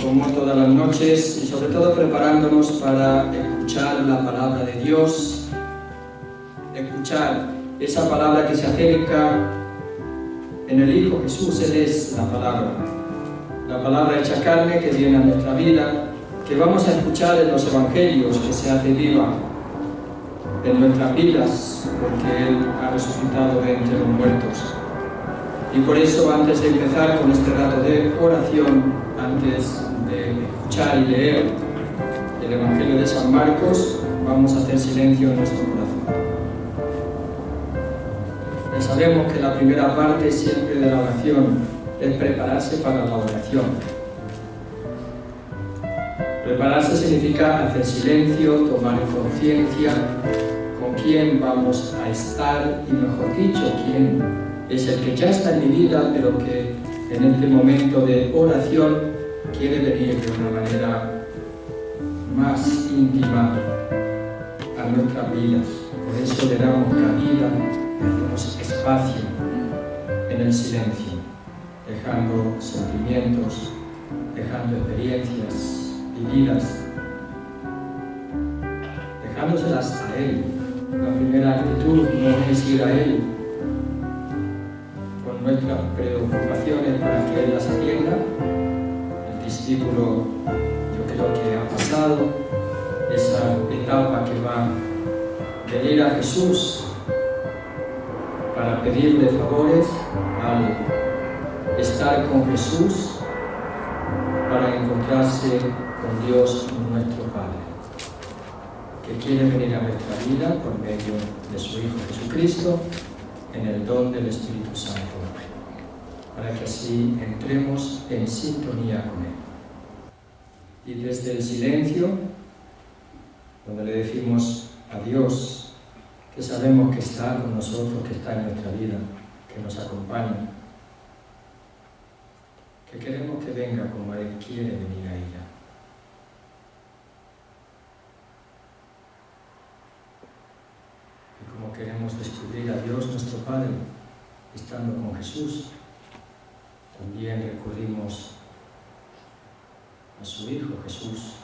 como todas las noches, y sobre todo preparándonos para escuchar la palabra de Dios, escuchar esa palabra que se acerca en el Hijo Jesús. Él es la palabra hecha carne que viene a nuestra vida, que vamos a escuchar en los evangelios, que se hace viva en nuestras vidas, porque Él ha resucitado de entre los muertos. Y por eso, antes de empezar con este rato de oración, antes de escuchar y leer el Evangelio de San Marcos, vamos a hacer silencio en nuestro corazón. Ya sabemos que la primera parte siempre de la oración es prepararse para la oración. Prepararse significa hacer silencio, tomar conciencia con quién vamos a estar y, mejor dicho, quién es el que ya está en mi vida, pero que en este momento de oración quiere venir de una manera más íntima a nuestras vidas. Por eso le damos cabida, le hacemos espacio en el silencio, dejando sentimientos, dejando experiencias vividas, dejándoselas a Él. La primera actitud no es ir a Él con nuestras preocupaciones para que Él las atienda. El discípulo, yo creo que ha pasado esa etapa que va de ir a Jesús para pedirle favores, al estar con Jesús para encontrarse con Dios nuestro Padre, que quiere venir a nuestra vida por medio de su Hijo Jesucristo, en el don del Espíritu Santo, para que así entremos en sintonía con Él. Y desde el silencio, donde le decimos a Dios que sabemos que está con nosotros, que está en nuestra vida, que nos acompaña, que queremos que venga como Él quiere venir a ella. Y como queremos descubrir a Dios nuestro Padre, estando con Jesús, también recurrimos a su Hijo Jesús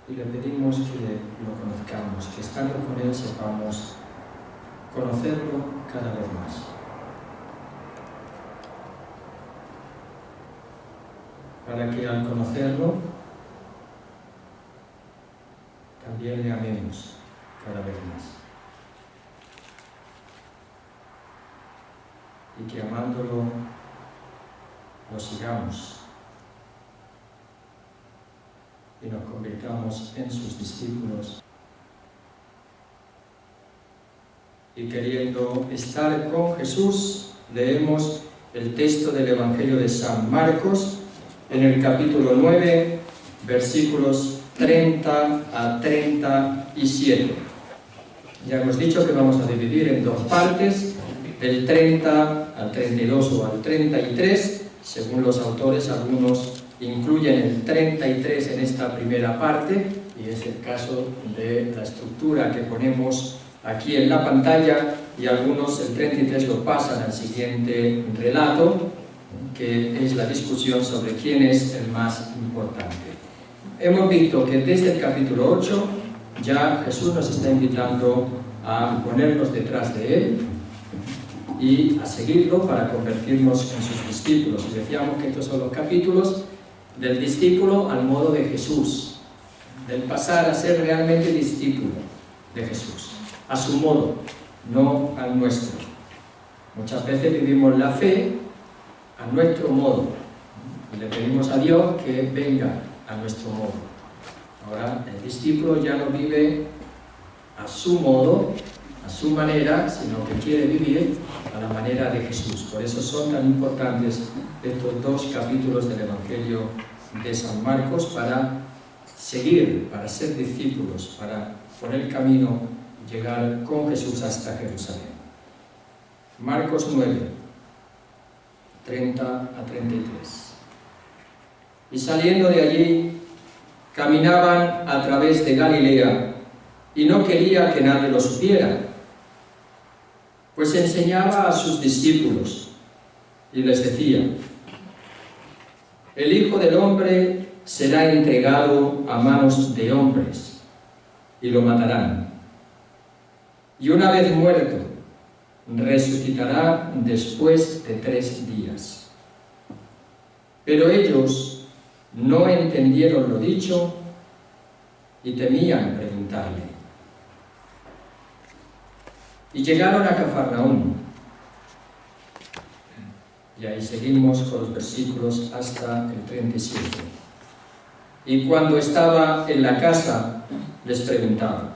y le pedimos que lo conozcamos, que estando con Él sepamos conocerlo cada vez más. Para que al conocerlo también le amemos cada vez más. Y que amándolo lo sigamos y nos convirtamos en sus discípulos. Y queriendo estar con Jesús, leemos el texto del Evangelio de San Marcos en el capítulo 9, versículos 30 a 37. Ya hemos dicho que vamos a dividir en dos partes, del 30 al 32 o al 33, según los autores. Algunos incluyen el 33 en esta primera parte, y es el caso de la estructura que ponemos aquí en la pantalla, y algunos el 33 lo pasan al siguiente relato, que es la discusión sobre quién es el más importante. Hemos visto que desde el capítulo 8 ya Jesús nos está invitando a ponernos detrás de Él y a seguirlo para convertirnos en sus discípulos. Y decíamos que estos son los capítulos del discípulo al modo de Jesús, del pasar a ser realmente discípulo de Jesús, a su modo, no al nuestro. Muchas veces vivimos la fe a nuestro modo y le pedimos a Dios que venga a nuestro modo. Ahora el discípulo ya no vive a su modo, a su manera, sino que quiere vivir a la manera de Jesús. Por eso son tan importantes estos dos capítulos del Evangelio de San Marcos, para seguir, para ser discípulos, para por el camino llegar con Jesús hasta Jerusalén. Marcos 9, 30 a 33. Y saliendo de allí, caminaban a través de Galilea, y no quería que nadie lo supiera, pues enseñaba a sus discípulos: y les decía: el Hijo del Hombre será entregado a manos de hombres, y lo matarán. Y una vez muerto, resucitará después de 3 días. Pero ellos no entendieron lo dicho y temían preguntarle. Y llegaron a Cafarnaúm. Y ahí seguimos con los versículos hasta el 37. Y cuando estaba en la casa, les preguntaba: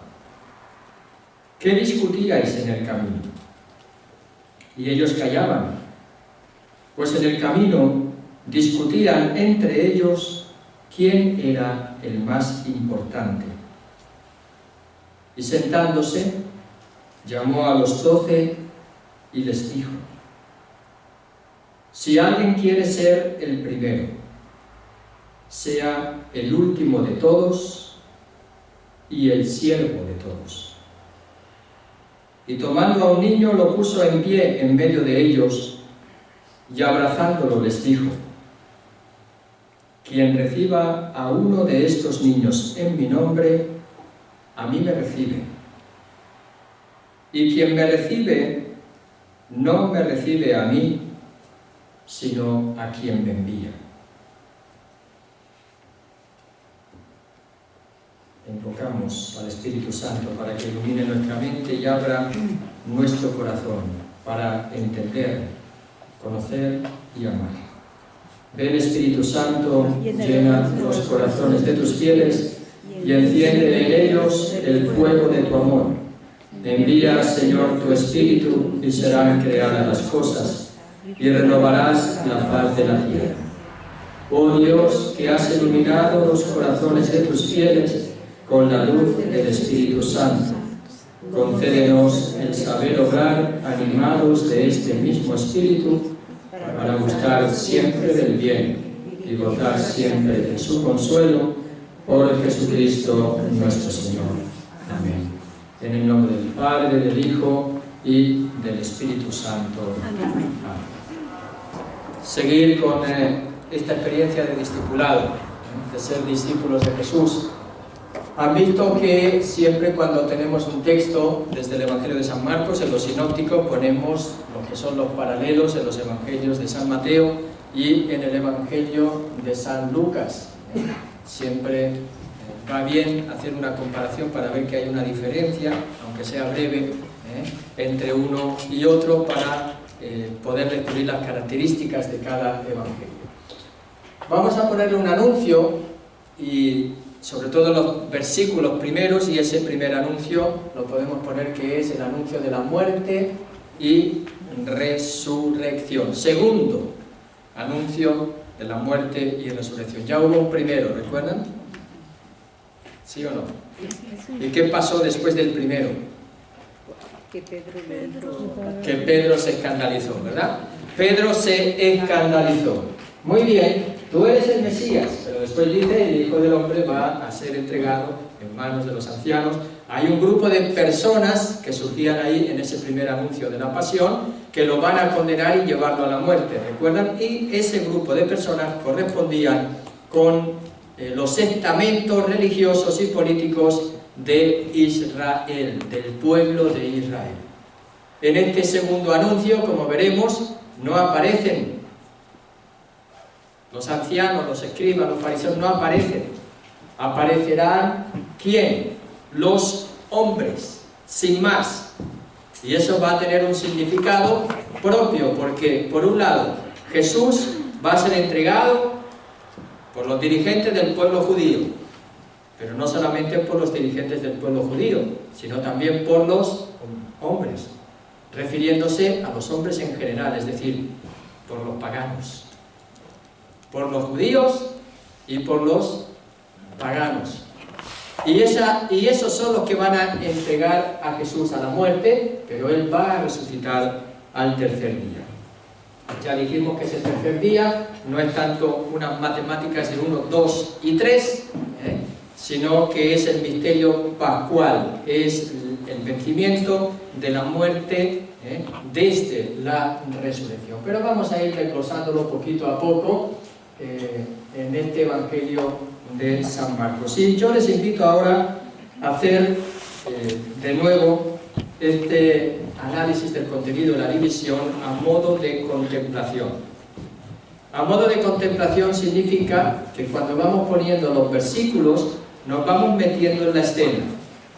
¿qué discutíais en el camino? Y ellos callaban, pues en el camino discutían entre ellos quién era el más importante. Y sentándose, llamó a los 12 y les dijo: si alguien quiere ser el primero, sea el último de todos y el siervo de todos. Y tomando a un niño lo puso en pie en medio de ellos, y abrazándolo les dijo: quien reciba a uno de estos niños en mi nombre, a mí me recibe. Y quien me recibe, no me recibe a mí, sino a quien me envía. Invocamos al Espíritu Santo para que ilumine nuestra mente y abra nuestro corazón para entender, conocer y amar. Ven, Espíritu Santo, llena los corazones de tus fieles y enciende en ellos el fuego de tu amor. Envía, Señor, tu Espíritu y serán creadas las cosas y renovarás la faz de la tierra. Oh Dios, que has iluminado los corazones de tus fieles con la luz del Espíritu Santo, concédenos el saber obrar animados de este mismo Espíritu para gustar siempre del bien y gozar siempre de su consuelo, por Jesucristo nuestro Señor. Amén. En el nombre del Padre, del Hijo y del Espíritu Santo. Amén. Seguir con esta experiencia de discipulado, de ser discípulos de Jesús. Han visto que siempre cuando tenemos un texto desde el Evangelio de San Marcos, en los sinópticos ponemos lo que son los paralelos en los Evangelios de San Mateo y en el Evangelio de San Lucas. Siempre va bien hacer una comparación para ver que hay una diferencia, aunque sea breve, entre uno y otro, para poder descubrir las características de cada Evangelio. Vamos a ponerle un anuncio, y sobre todo los versículos primeros, y ese primer anuncio lo podemos poner que es el anuncio de la muerte y resurrección. Segundo anuncio de la muerte y resurrección. Ya hubo un primero, ¿recuerdan? ¿Sí o no? ¿Y qué pasó después del primero? Que Pedro se escandalizó, ¿verdad? Pedro se escandalizó. Muy bien, tú eres el Mesías, pero después dice: el Hijo del Hombre va a ser entregado en manos de los ancianos. Hay un grupo de personas que surgían ahí en ese primer anuncio de la pasión, que lo van a condenar y llevarlo a la muerte, ¿recuerdan? Y ese grupo de personas correspondían con los estamentos religiosos y políticos de Israel, del pueblo de Israel. En este segundo anuncio, como veremos, no aparecen los ancianos, los escribas, los fariseos, no aparecen. Aparecerán, ¿quién? Los hombres, sin más. Y eso va a tener un significado propio, porque por un lado Jesús va a ser entregado por los dirigentes del pueblo judío, pero no solamente por los dirigentes del pueblo judío, sino también por los hombres, refiriéndose a los hombres en general, es decir, por los paganos, por los judíos y por los paganos. Y esos son los que van a entregar a Jesús a la muerte, pero Él va a resucitar al tercer día. Ya dijimos que ese tercer día no es tanto unas matemáticas de 1, 2 y 3, sino que es el misterio pascual, es el vencimiento de la muerte desde la resurrección. Pero vamos a ir desglosándolo poquito a poco en este Evangelio de San Marcos. Y yo les invito ahora a hacer de nuevo este análisis del contenido de la división a modo de contemplación. A modo de contemplación significa que cuando vamos poniendo los versículos nos vamos metiendo en la escena.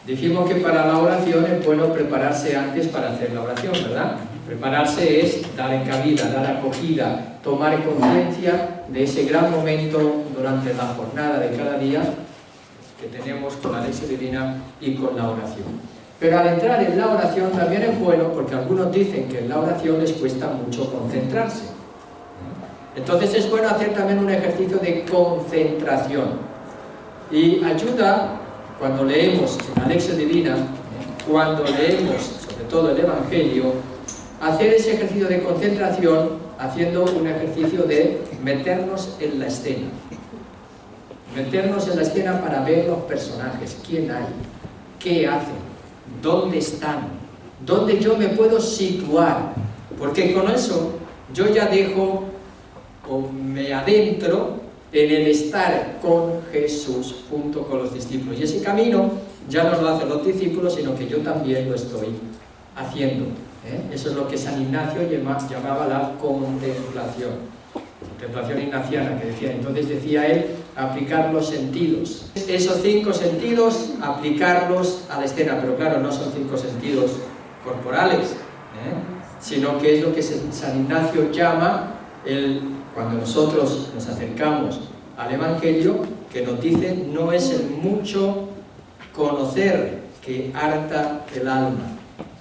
Dijimos que para la oración es bueno prepararse antes para hacer la oración, ¿verdad? Prepararse es dar cabida, dar acogida, tomar conciencia de ese gran momento durante la jornada de cada día que tenemos con la lección divina y con la oración. Pero al entrar en la oración también es bueno, porque algunos dicen que en la oración les cuesta mucho concentrarse. Entonces es bueno hacer también un ejercicio de concentración. Y ayuda, cuando leemos la lección divina, cuando leemos sobre todo el Evangelio, hacer ese ejercicio de concentración haciendo un ejercicio de meternos en la escena. Meternos en la escena para ver los personajes, quién hay, qué hacen, dónde están, dónde yo me puedo situar, porque con eso yo ya dejo o me adentro en el estar con Jesús junto con los discípulos. Y ese camino ya no lo hacen los discípulos, sino que yo también lo estoy haciendo. Eso es lo que San Ignacio llamaba la contemplación. Contemplación ignaciana, que decía, entonces decía él, aplicar los sentidos. Esos 5 sentidos, aplicarlos a la escena, pero claro, no son 5 sentidos corporales, sino que es lo que San Ignacio llama, cuando nosotros nos acercamos al Evangelio, que nos dice, no es el mucho conocer que harta el alma,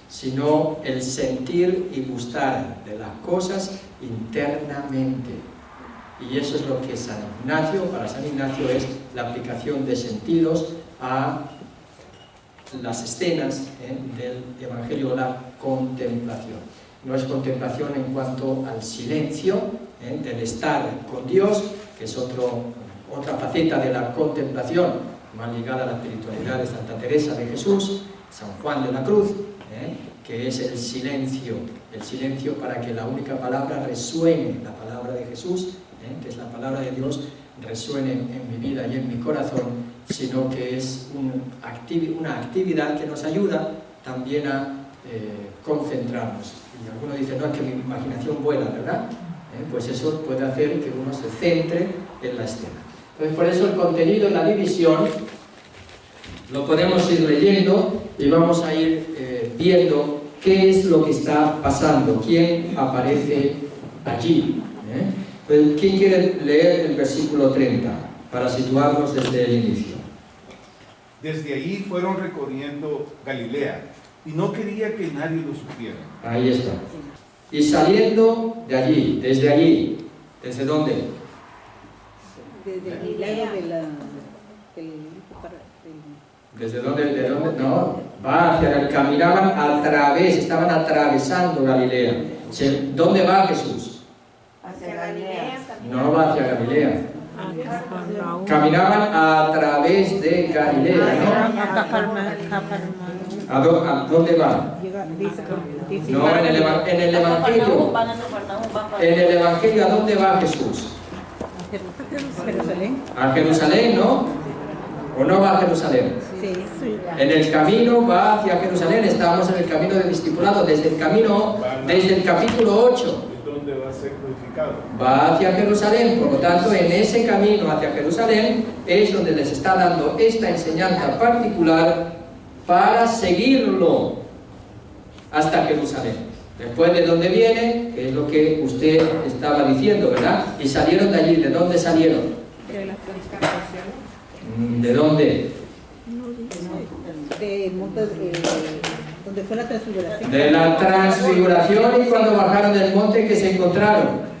sino el sentir y gustar de las cosas internamente. Y eso es lo que San Ignacio, para San Ignacio, es la aplicación de sentidos a las escenas del Evangelio, la contemplación. No es contemplación en cuanto al silencio, del estar con Dios, que es otra faceta de la contemplación, más ligada a la espiritualidad de Santa Teresa de Jesús, San Juan de la Cruz, que es el silencio para que la única palabra resuene, la palabra de Jesús, que es la palabra de Dios, resuene en mi vida y en mi corazón, sino que es una actividad que nos ayuda también a concentrarnos. Y algunos dicen, no, es que mi imaginación vuela, ¿verdad? Pues eso puede hacer que uno se centre en la escena. Entonces, por eso el contenido en la división lo podemos ir leyendo y vamos a ir viendo qué es lo que está pasando, quién aparece allí. Pues, ¿quién quiere leer el versículo 30 para situarnos desde el inicio? Desde allí fueron recorriendo Galilea y no quería que nadie lo supiera. Ahí está. Y saliendo de allí, ¿desde dónde? Desde Galilea ¿Desde dónde? ¿De dónde? No, va hacia, caminaban estaban atravesando Galilea. ¿Dónde va Jesús? hacia Galilea. No va hacia Galilea. Caminaban a través de Galilea, ¿no? ¿A dónde va? No, en el Evangelio. En el Evangelio, ¿a dónde va Jesús? A Jerusalén, ¿no? ¿O no va a Jerusalén? Sí. En el camino va hacia Jerusalén. Estábamos en el camino de discipulado. Desde el capítulo 8. ¿Dónde va a ser crucificado? Va hacia Jerusalén. Por lo tanto, en ese camino hacia Jerusalén es donde les está dando esta enseñanza particular para seguirlo hasta Jerusalén. Después de dónde viene, que es lo que usted estaba diciendo, ¿verdad? Y salieron de allí. ¿De dónde salieron? De la transfiguración. ¿De dónde? Donde fue la transfiguración. De la transfiguración. Y cuando bajaron del monte, ¿qué se encontraron?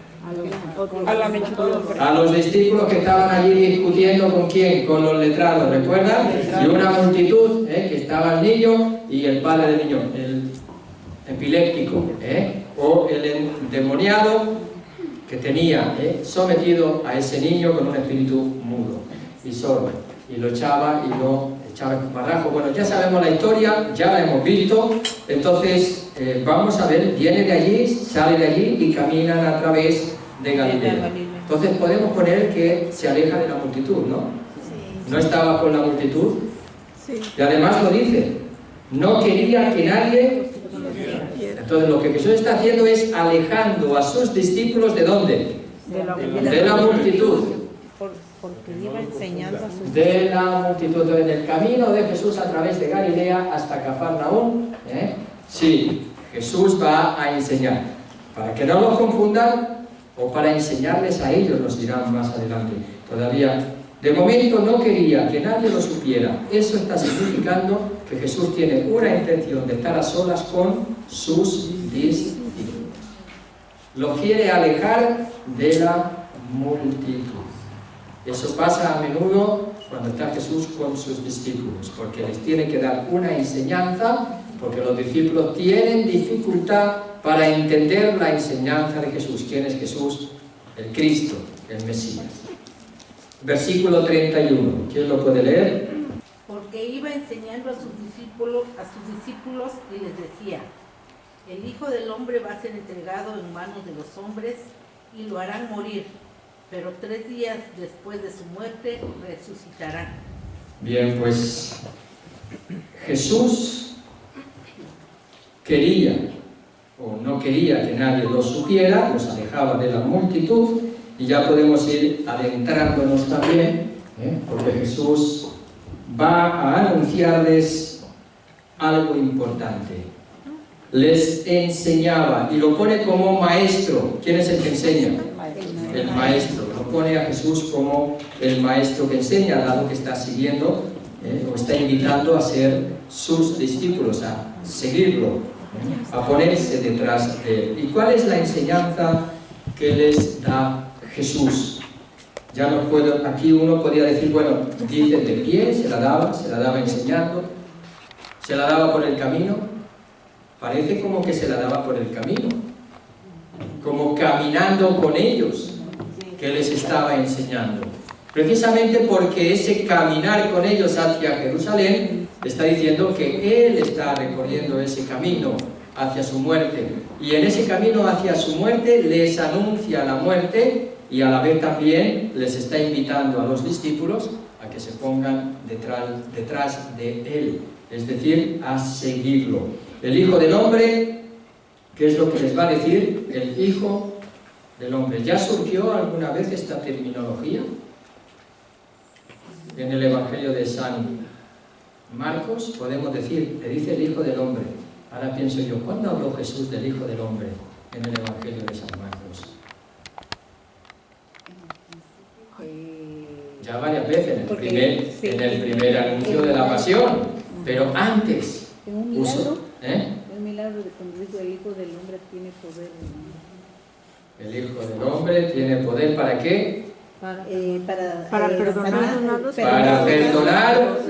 A los discípulos que estaban allí discutiendo ¿con quién? Con los letrados, ¿recuerdan? Y una multitud, que estaba el niño y el padre del niño, el epiléptico, o el endemoniado que tenía sometido a ese niño con un espíritu mudo y sordo, y lo echaba y lo echaba espumarajos. Bueno, ya sabemos la historia, ya la hemos visto. Entonces, vamos a ver, viene de allí, sale de allí y caminan a través de Galilea. Entonces podemos poner que se aleja de la multitud, ¿no? No estaba con la multitud. Y además lo dice, no quería que nadie... Entonces lo que Jesús está haciendo es alejando a sus discípulos ¿de dónde? De la multitud. Porque iba enseñando a sus De la multitud. Entonces, en el camino de Jesús a través de Galilea hasta Cafarnaúm, sí, Jesús va a enseñar. Para que no los confundan, o para enseñarles a ellos, nos dirán más adelante. Todavía, de momento no quería que nadie lo supiera. Eso está significando que Jesús tiene una intención de estar a solas con sus discípulos. Lo quiere alejar de la multitud. Eso pasa a menudo cuando está Jesús con sus discípulos, porque les tiene que dar una enseñanza, porque los discípulos tienen dificultad para entender la enseñanza de Jesús. ¿Quién es Jesús? El Cristo, el Mesías. Versículo 31. ¿Quién lo puede leer? Porque iba enseñando a sus discípulos y les decía: el Hijo del Hombre va a ser entregado en manos de los hombres y lo harán morir, pero 3 días después de su muerte resucitará. Bien, pues Jesús quería o no quería que nadie lo supiera, los alejaba de la multitud, y ya podemos ir adentrándonos también, porque Jesús va a anunciarles algo importante. Les enseñaba, y lo pone como maestro. ¿Quién es el que enseña? El maestro. Lo pone a Jesús como el maestro que enseña, dado que está siguiendo o está invitando a ser sus discípulos, a seguirlo, a ponerse detrás de él. ¿Y cuál es la enseñanza que les da Jesús? Ya no puedo, aquí uno podría decir, bueno, dice de pie, se la daba enseñando, se la daba por el camino. Parece como que se la daba por el camino, como caminando con ellos, que les estaba enseñando. Precisamente porque ese caminar con ellos hacia Jerusalén está diciendo que Él está recorriendo ese camino hacia su muerte. Y en ese camino hacia su muerte les anuncia la muerte, y a la vez también les está invitando a los discípulos a que se pongan detrás de Él, es decir, a seguirlo. El Hijo del Hombre, ¿qué es lo que les va a decir? El Hijo del Hombre. ¿Ya surgió alguna vez esta terminología en el Evangelio de San Marcos? Podemos decir, le dice el Hijo del Hombre. Ahora pienso yo, ¿cuándo habló Jesús del Hijo del Hombre en el Evangelio de San Marcos? Ya varias veces, en el primer anuncio de la pasión, pero antes. En un milagro, ¿Eh? un milagro de cuando dijo el Hijo del Hombre tiene poder. El Hijo del Hombre tiene poder, ¿para qué? Para perdonar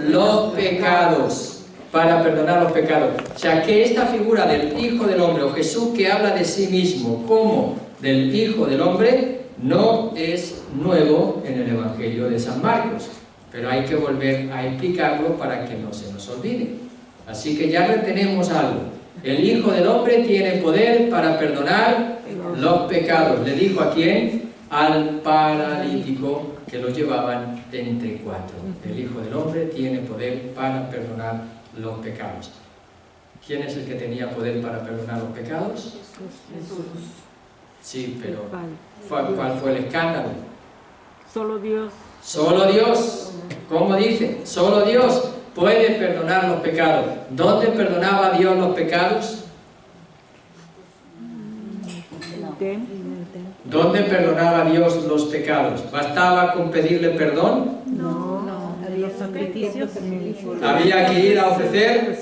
los pecados. Para perdonar los pecados. O sea, que esta figura del Hijo del Hombre, o Jesús que habla de sí mismo como del Hijo del Hombre, no es nuevo en el Evangelio de San Marcos, pero hay que volver a explicarlo para que no se nos olvide. Así que ya retenemos algo. El Hijo del Hombre tiene poder para perdonar los pecados. ¿Le dijo a quién? Al paralítico que lo llevaban entre 4. El Hijo del Hombre tiene poder para perdonar los pecados. ¿Quién es el que tenía poder para perdonar los pecados? Jesús. Sí, pero ¿cuál fue el escándalo? Solo Dios. Solo Dios. ¿Cómo dice? Solo Dios puede perdonar los pecados. ¿Dónde perdonaba Dios los pecados? ¿Dónde perdonaba Dios los pecados? ¿Bastaba con pedirle perdón? No. Los sacrificios. Había que ir a ofrecer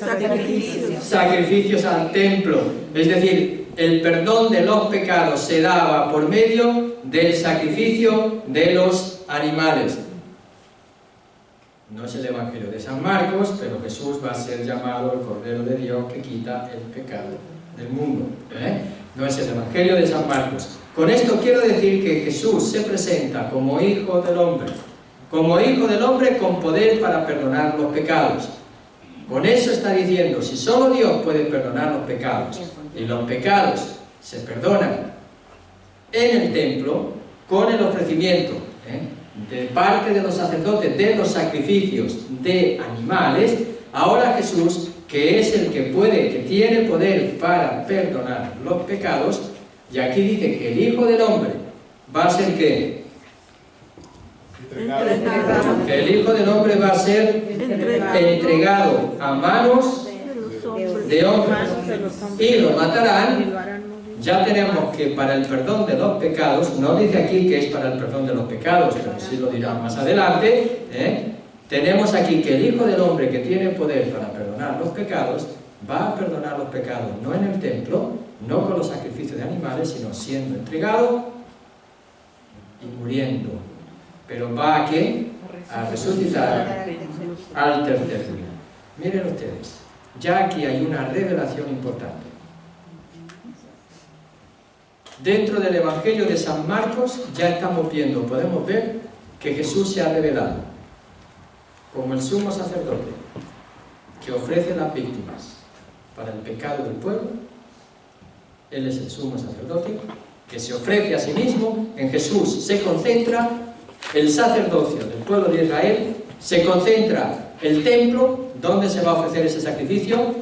sacrificios al templo. Es decir, el perdón de los pecados se daba por medio del sacrificio de los animales. No es el Evangelio de San Marcos, pero Jesús va a ser llamado el Cordero de Dios que quita el pecado del mundo. No es el Evangelio de San Marcos. Con esto quiero decir que Jesús se presenta como Hijo del Hombre, como Hijo del Hombre con poder para perdonar los pecados. Con eso está diciendo, si solo Dios puede perdonar los pecados, y los pecados se perdonan en el templo, con el ofrecimiento de parte de los sacerdotes de los sacrificios de animales, ahora Jesús, que es el que puede, que tiene poder para perdonar los pecados, y aquí dice que el Hijo del Hombre va a ser ¿qué? Entregado. Que el Hijo del Hombre va a ser entregado a manos de hombres y lo matarán. Y lo harán morir. Ya tenemos que para el perdón de los pecados, no dice aquí que es para el perdón de los pecados, pero sí lo dirá más adelante, tenemos aquí que el Hijo del Hombre, que tiene poder para perdonar los pecados, va a perdonar los pecados, no en el templo, no con los sacrificios de animales, sino siendo entregado y muriendo. Pero va a ¿qué? A resucitar al tercer día. Miren ustedes, ya aquí hay una revelación importante. Dentro del Evangelio de San Marcos ya estamos viendo, podemos ver que Jesús se ha revelado como el sumo sacerdote que ofrece las víctimas para el pecado del pueblo. Él es el sumo sacerdote que se ofrece a sí mismo. En Jesús se concentra el sacerdocio del pueblo de Israel, se concentra el templo. ¿Dónde se va a ofrecer ese sacrificio?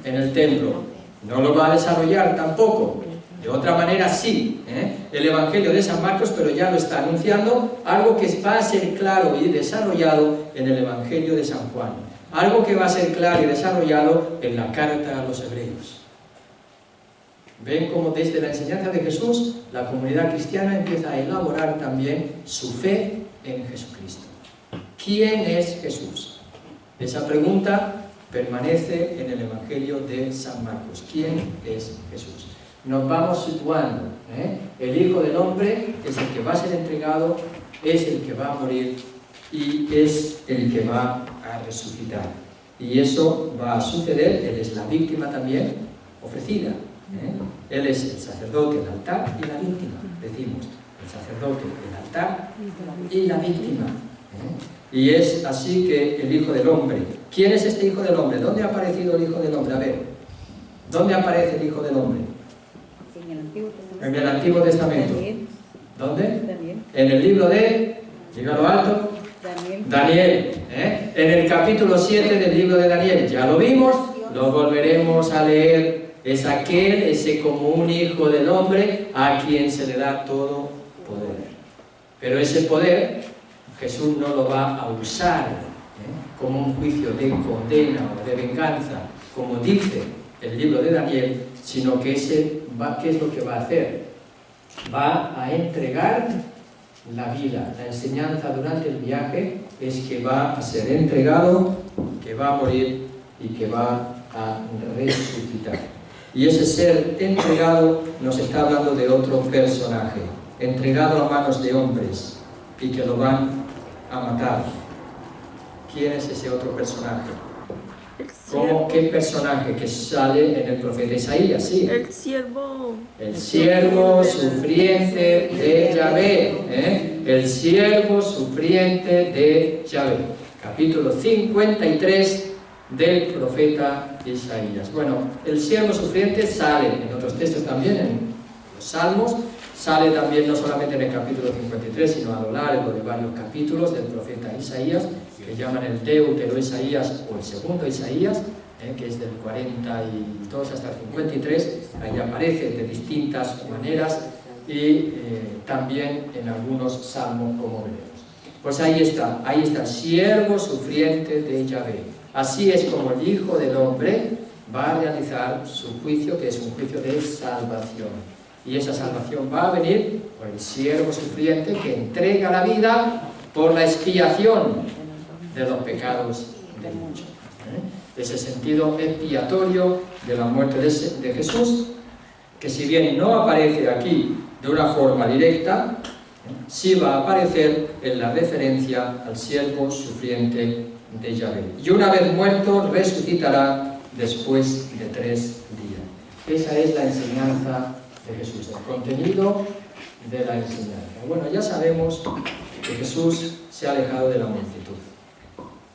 En el templo. No lo va a desarrollar tampoco. De otra manera sí, el Evangelio de San Marcos, pero ya lo está anunciando, algo que va a ser claro y desarrollado en el Evangelio de San Juan. Algo que va a ser claro y desarrollado en la carta a los hebreos. Ven cómo desde la enseñanza de Jesús, la comunidad cristiana empieza a elaborar también su fe en Jesucristo. ¿Quién es Jesús? Esa pregunta permanece en el Evangelio de San Marcos. ¿Quién es Jesús? Nos vamos situando. El Hijo del Hombre es el que va a ser entregado, es el que va a morir y es el que va a resucitar. Y eso va a suceder. Él es la víctima también ofrecida. Él es el sacerdote, el altar y la víctima. Decimos, el sacerdote, el altar y la víctima. Y es así que el Hijo del Hombre. ¿Quién es este Hijo del Hombre? ¿Dónde ha aparecido el Hijo del Hombre? A ver, ¿dónde aparece el Hijo del Hombre? En el Antiguo Testamento. ¿Dónde? En el libro de, dígalo alto, Daniel. En el capítulo 7 del libro de Daniel. Ya lo vimos, lo volveremos a leer. Es aquel, ese como un Hijo del Hombre a quien se le da todo poder. Pero ese poder Jesús no lo va a usar como un juicio de condena o de venganza, como dice el libro de Daniel, sino que ¿qué es lo que va a hacer? Va a entregar la vida. La enseñanza durante el viaje es que va a ser entregado, que va a morir y que va a resucitar. Y ese ser entregado nos está hablando de otro personaje, entregado a manos de hombres y que lo van a matar. ¿Quién es ese otro personaje? ¿Cómo? ¿Qué personaje que sale en el profeta Isaías? Sí. El siervo. El siervo sufriente de Yahvé. El siervo sufriente de Yahvé. Capítulo 53 del profeta Isaías. Bueno, el siervo sufriente sale en otros textos también, en los Salmos, sale también no solamente en el capítulo 53, sino a lo largo de varios capítulos del profeta Isaías, que llaman el Deutero Isaías o el segundo Isaías, que es del 42 hasta el 53, ahí aparece de distintas maneras y también en algunos salmos, como veremos. Pues ahí está, siervo sufriente de Yahvé. Así es como el Hijo del Hombre va a realizar su juicio, que es un juicio de salvación. Y esa salvación va a venir por el siervo sufriente que entrega la vida por la expiación de los pecados de muchos. Ese sentido expiatorio de la muerte de Jesús, que si bien no aparece aquí de una forma directa, sí va a aparecer en la referencia al siervo sufriente de Yahvé. Y una vez muerto, resucitará después de 3 días. Esa es la enseñanza de Jesús, el contenido de la enseñanza. Bueno, ya sabemos que Jesús se ha alejado de la multitud.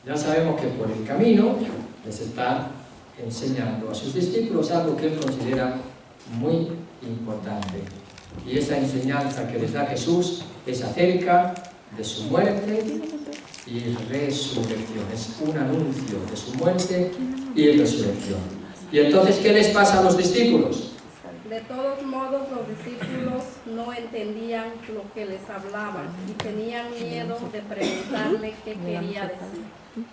Ya sabemos que por el camino les está enseñando a sus discípulos algo que él considera muy importante. Y esa enseñanza que les da Jesús es acerca de su muerte y resurrección. Es un anuncio de su muerte y resurrección. ¿Y entonces qué les pasa a los discípulos? De todos modos, los discípulos no entendían lo que les hablaba y tenían miedo de preguntarle qué quería decir.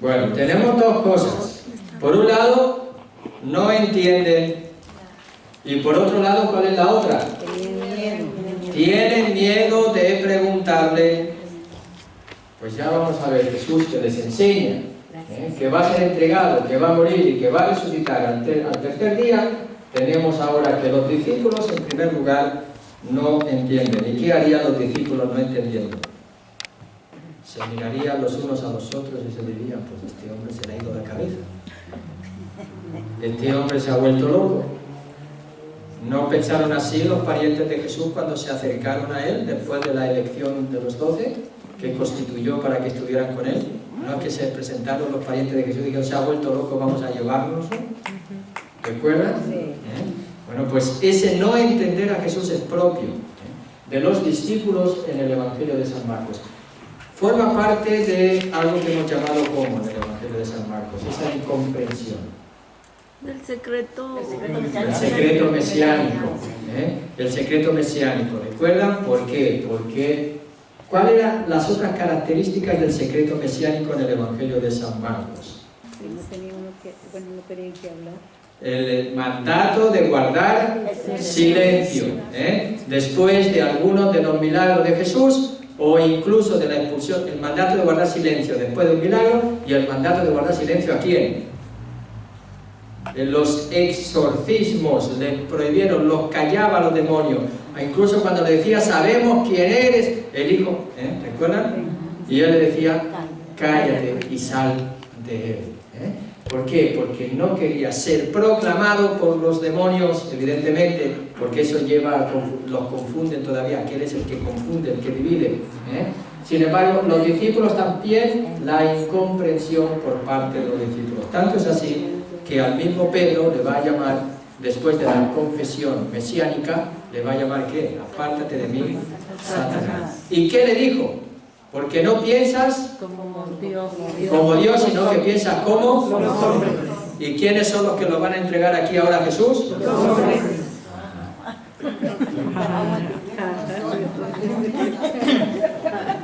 Bueno, tenemos dos cosas. Por un lado, no entienden. Y por otro lado, ¿cuál es la otra? Tienen miedo de preguntarle. Pues ya vamos a ver Jesús que les enseña que va a ser entregado, que va a morir y que va a resucitar al tercer día. Tenemos ahora que los discípulos, en primer lugar, no entienden. ¿Y qué harían los discípulos no entendiendo? Se mirarían los unos a los otros y se dirían, pues este hombre se le ha ido la cabeza. Este hombre se ha vuelto loco. ¿No pensaron así los parientes de Jesús cuando se acercaron a él después de la elección de los 12 que constituyó para que estuvieran con él? ¿No es que se presentaron los parientes de Jesús y dijeron, se ha vuelto loco, vamos a llevárnoslo? ¿Recuerdan? Bueno, pues ese no entender a Jesús es propio de los discípulos en el Evangelio de San Marcos. Forma parte de algo que hemos llamado como en el Evangelio de San Marcos, esa incomprensión. Del secreto. El secreto mesiánico. El secreto mesiánico. ¿Recuerdan por qué? Porque ¿cuáles eran las otras características del secreto mesiánico en el Evangelio de San Marcos? No tenía uno que, bueno, no tenían que hablar. El mandato de guardar silencio. Después de algunos de los milagros de Jesús, o incluso de la expulsión, el mandato de guardar silencio después de un milagro, y el mandato de guardar silencio ¿a quién? En los exorcismos les prohibieron, los callaba a los demonios, incluso cuando le decía sabemos quién eres, el hijo, ¿recuerdan? Y él le decía cállate y sal de él. ¿Por qué? Porque no quería ser proclamado por los demonios, evidentemente, porque eso los confunden todavía, aquel es el que confunde, el que divide. Sin embargo, los discípulos también la incomprensión por parte de los discípulos. Tanto es así que al mismo Pedro le va a llamar, después de la confesión mesiánica, le va a llamar ¿qué? Apártate de mí, Satanás. ¿Y qué le dijo? Porque no piensas como Dios, sino que piensas como los hombres. ¿Y quiénes son los que lo van a entregar aquí ahora a Jesús? Los hombres.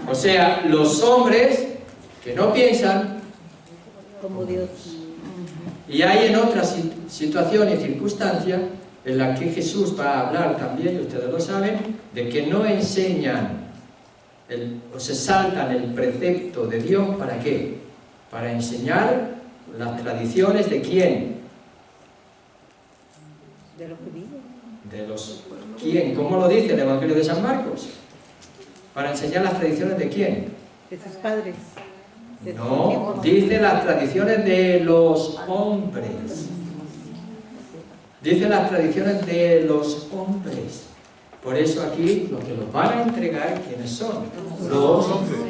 O sea, los hombres que no piensan Como Dios. Y hay en otras situaciones y circunstancias en las que Jesús va a hablar también, y ustedes lo saben, de que no enseñan o se saltan el precepto de Dios. ¿Para qué? Para enseñar las tradiciones de quién. De los judíos. De los quién. ¿Cómo lo dice el Evangelio de San Marcos? Para enseñar las tradiciones de quién. De sus padres. No, dice las tradiciones de los hombres. Dice las tradiciones de los hombres. Por eso aquí los que los van a entregar, ¿quiénes son? Los hombres.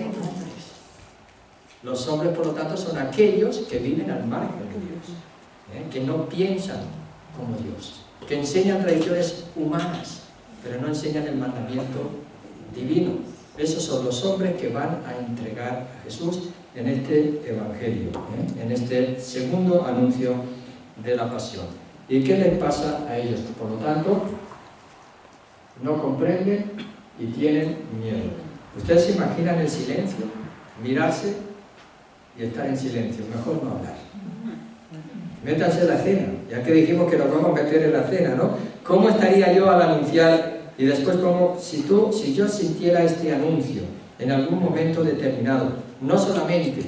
Los hombres, por lo tanto, son aquellos que viven al margen de Dios, que no piensan como Dios, que enseñan tradiciones humanas, pero no enseñan el mandamiento divino. Esos son los hombres que van a entregar a Jesús en este Evangelio, en este segundo anuncio de la pasión. ¿Y qué les pasa a ellos? Por lo tanto, no comprenden y tienen miedo. ¿Ustedes se imaginan el silencio? Mirarse y estar en silencio. Mejor no hablar. Métanse en la cena, ya que dijimos que nos vamos a meter en la cena, ¿no? ¿Cómo estaría yo al anunciar? Y después, si yo sintiera este anuncio en algún momento determinado, no solamente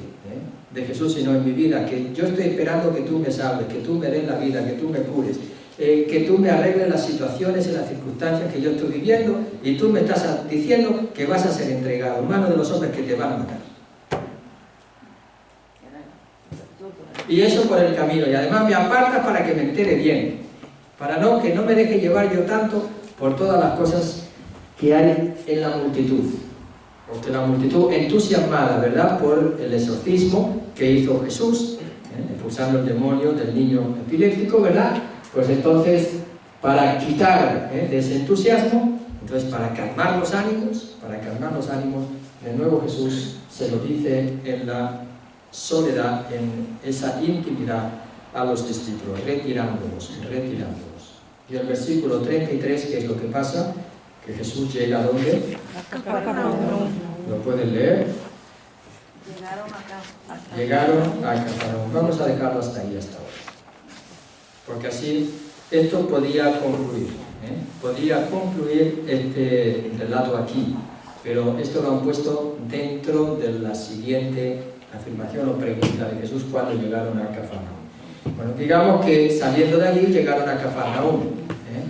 de Jesús, sino en mi vida, que yo estoy esperando que tú me salves, que tú me des la vida, que tú me cures, que tú me arregles las situaciones y las circunstancias que yo estoy viviendo, y tú me estás diciendo que vas a ser entregado en manos de los hombres que te van a matar. Y eso por el camino, y además me apartas para que me entere bien, para que no me deje llevar yo tanto por todas las cosas que hay en la multitud. porque la multitud entusiasmada, ¿verdad?, por el exorcismo que hizo Jesús, expulsando el demonio del niño epiléptico, ¿verdad? Pues entonces, para quitar de ese entusiasmo, entonces para calmar los ánimos, de nuevo Jesús se lo dice en la soledad, en esa intimidad a los discípulos, retirándolos. Y el versículo 33, ¿qué es lo que pasa? Que Jesús llega a ¿dónde? ¿Lo pueden leer? Llegaron a Cafarnaúm. Vamos a dejarlo hasta ahí, hasta ahora. Porque así esto podía concluir. Podía concluir este relato aquí. Pero esto lo han puesto dentro de la siguiente afirmación o pregunta de Jesús cuando llegaron a Cafarnaúm. Bueno, digamos que saliendo de allí llegaron a Cafarnaúm.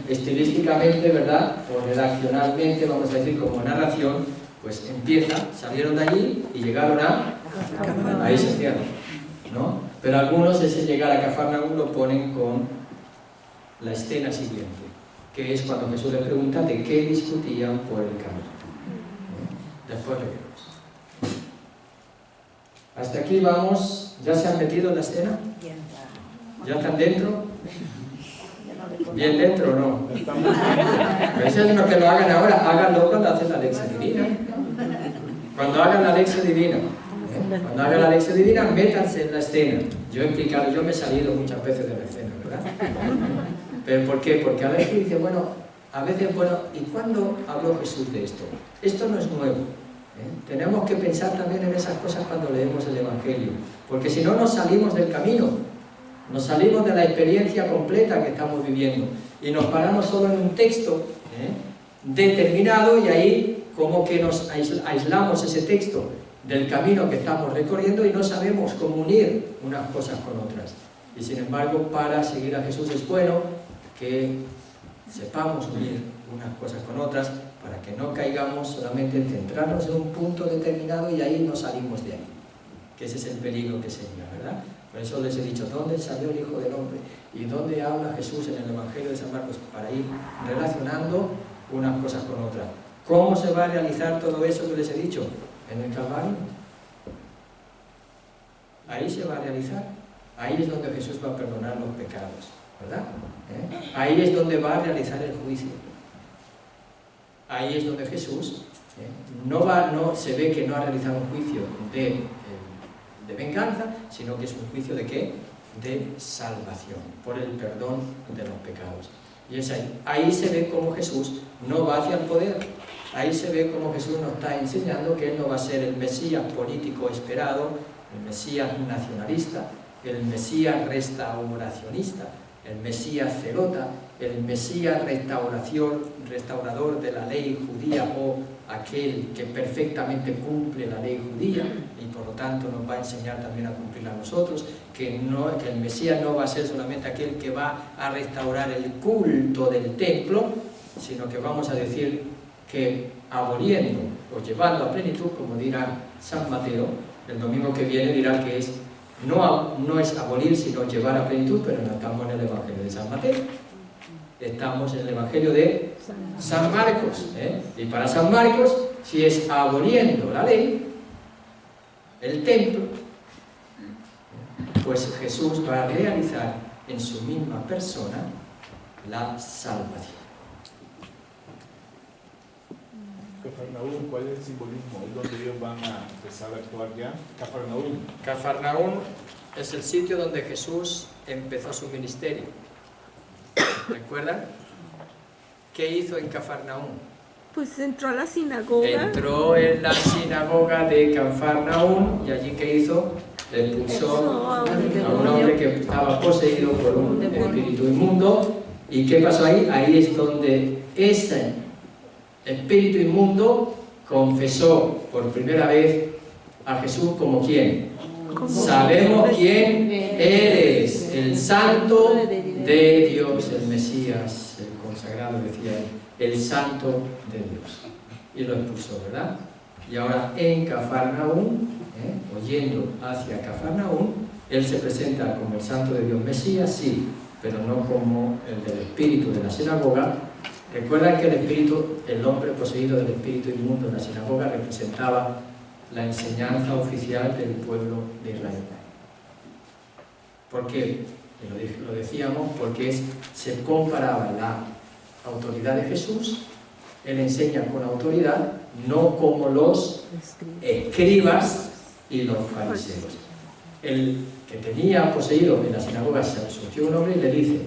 Estilísticamente, ¿verdad? O redaccionalmente, vamos a decir como narración, pues empieza, salieron de allí y llegaron a... Ahí se cierra, ¿no? Pero algunos ese llegar a Cafarnaúm lo ponen con la escena siguiente, que es cuando Jesús les pregunta de qué discutían por el camino. Después leemos. Hasta aquí vamos. ¿Ya se han metido en la escena? ¿Ya están dentro? ¿Bien dentro o no? Me dicen que lo hagan ahora, háganlo cuando hacen la lección divina. Cuando hagan la lección divina. Cuando hagan la lección divina, métanse en la escena. Yo he explicado, yo me he salido muchas veces de la escena, ¿verdad? ¿Pero por qué? Porque a veces dice, ¿y cuándo habló Jesús de esto? Esto no es nuevo. Tenemos que pensar también en esas cosas cuando leemos el Evangelio, porque si no nos salimos del camino, nos salimos de la experiencia completa que estamos viviendo y nos paramos solo en un texto determinado y ahí como que nos aislamos ese texto del camino que estamos recorriendo y no sabemos cómo unir unas cosas con otras. Y sin embargo, para seguir a Jesús es bueno que sepamos unir unas cosas con otras para que no caigamos solamente en centrarnos en un punto determinado y ahí no salimos de ahí, que ese es el peligro que sería, ¿verdad? Por eso les he dicho, ¿dónde salió el Hijo del Hombre? ¿Y dónde habla Jesús en el Evangelio de San Marcos? Para ir relacionando unas cosas con otras. ¿Cómo se va a realizar todo eso que les he dicho? En el Calvario. Ahí se va a realizar. Ahí es donde Jesús va a perdonar los pecados, ¿verdad? Ahí es donde va a realizar el juicio. Ahí es donde Jesús no se ve que no ha realizado un juicio de venganza, sino que es un juicio ¿de qué? De salvación, por el perdón de los pecados. Y es ahí. Ahí se ve cómo Jesús no va hacia el poder. Ahí se ve cómo Jesús nos está enseñando que Él no va a ser el Mesías político esperado, el Mesías nacionalista, el Mesías restauracionista, el Mesías celota, el Mesías restaurador de la ley judía o aquel que perfectamente cumple la ley judía y por lo tanto nos va a enseñar también a cumplirla a nosotros, que el Mesías no va a ser solamente aquel que va a restaurar el culto del templo, sino que vamos a decir que aboliendo o llevando a plenitud, como dirá San Mateo, el domingo que viene dirá que no es abolir, sino llevar a plenitud, pero no estamos en el Evangelio de San Mateo. Estamos en el Evangelio de San Marcos. Y para San Marcos, si es aboliendo la ley, el templo, pues Jesús va a realizar en su misma persona la salvación. Cafarnaúm, ¿cuál es el simbolismo? ¿Es donde ellos van a empezar a actuar ya? Cafarnaúm. Cafarnaúm es el sitio donde Jesús empezó su ministerio. ¿Recuerdan? ¿Qué hizo en Cafarnaúm? Pues entró a la sinagoga. Entró en la sinagoga de Cafarnaúm y allí ¿qué hizo? Le expulsó a un hombre que estaba poseído por un espíritu inmundo. ¿Y qué pasó ahí? Ahí es donde ese espíritu inmundo confesó por primera vez a Jesús como ¿quién? Sabemos quién eres, el Santo de Dios, el Mesías, el consagrado, decía él, el Santo de Dios. Y lo expulsó, ¿verdad? Y ahora en Cafarnaúm, oyendo hacia Cafarnaúm, él se presenta como el Santo de Dios Mesías, sí, pero no como el del espíritu de la sinagoga, Recuerdan que el hombre poseído del espíritu inmundo en la sinagoga representaba la enseñanza oficial del pueblo de Israel. ¿Por qué? Lo decíamos porque se comparaba la autoridad de Jesús. Él enseña con autoridad, no como los escribas y los fariseos. El que tenía poseído en la sinagoga, se surgió un hombre y le dice: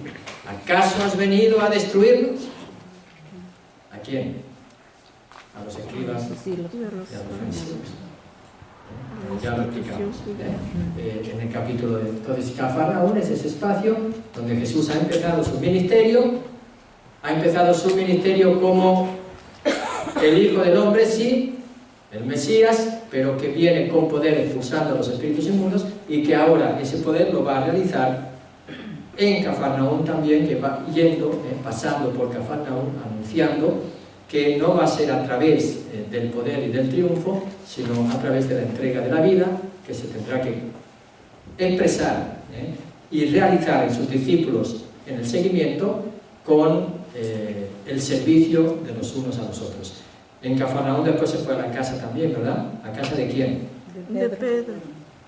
¿acaso has venido a destruirnos? ¿A quién? A los escribas y a los fariseos. Ya lo explicamos en el capítulo de... Entonces, Cafarnaúm es ese espacio donde Jesús ha empezado su ministerio como el Hijo del Hombre, sí, el Mesías, pero que viene con poder expulsando a los espíritus inmundos, y que ahora ese poder lo va a realizar en Cafarnaúm también, que va yendo, pasando por Cafarnaúm, anunciando que no va a ser a través del poder y del triunfo, sino a través de la entrega de la vida, que se tendrá que expresar y realizar en sus discípulos en el seguimiento con el servicio de los unos a los otros. En Cafarnaúm después se fue a la casa también, ¿verdad? ¿A casa de quién? De Pedro.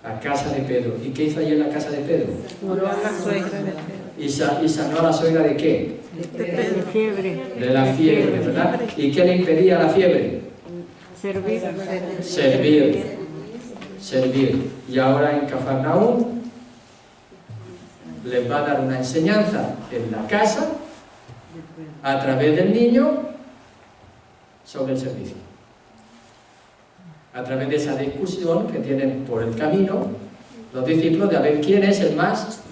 A casa de Pedro. ¿Y qué hizo allí en la casa de Pedro? Oró a la suegra de Pedro. ¿Y sanó a la suegra de qué? De fiebre. De la fiebre, ¿verdad? ¿Y qué le impedía la fiebre? Servir. Y ahora en Cafarnaúm les va a dar una enseñanza en la casa a través del niño sobre el servicio. A través de esa discusión que tienen por el camino los discípulos de a ver quién es el más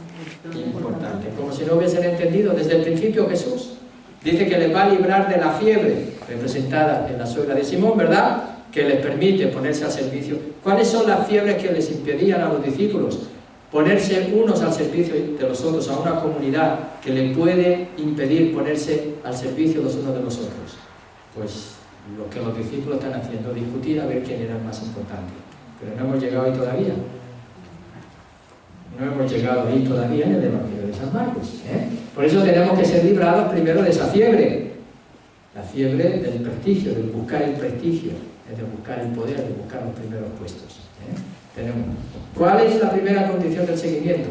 importante. Como si no hubiesen entendido desde el principio Jesús. Dice que les va a librar de la fiebre, representada en la suegra de Simón, ¿verdad? Que les permite ponerse al servicio. ¿Cuáles son las fiebres que les impedían a los discípulos ponerse unos al servicio de los otros, a una comunidad que le puede impedir ponerse al servicio los unos de los otros? Pues lo que los discípulos están haciendo, discutir a ver quién era el más importante. Pero no hemos llegado ahí todavía. No hemos llegado ahí todavía en el Evangelio de San Marcos. Por eso tenemos que ser librados primero de esa fiebre. La fiebre del prestigio, de buscar el prestigio, de buscar el poder, de buscar los primeros puestos. Tenemos. ¿Cuál es la primera condición del seguimiento?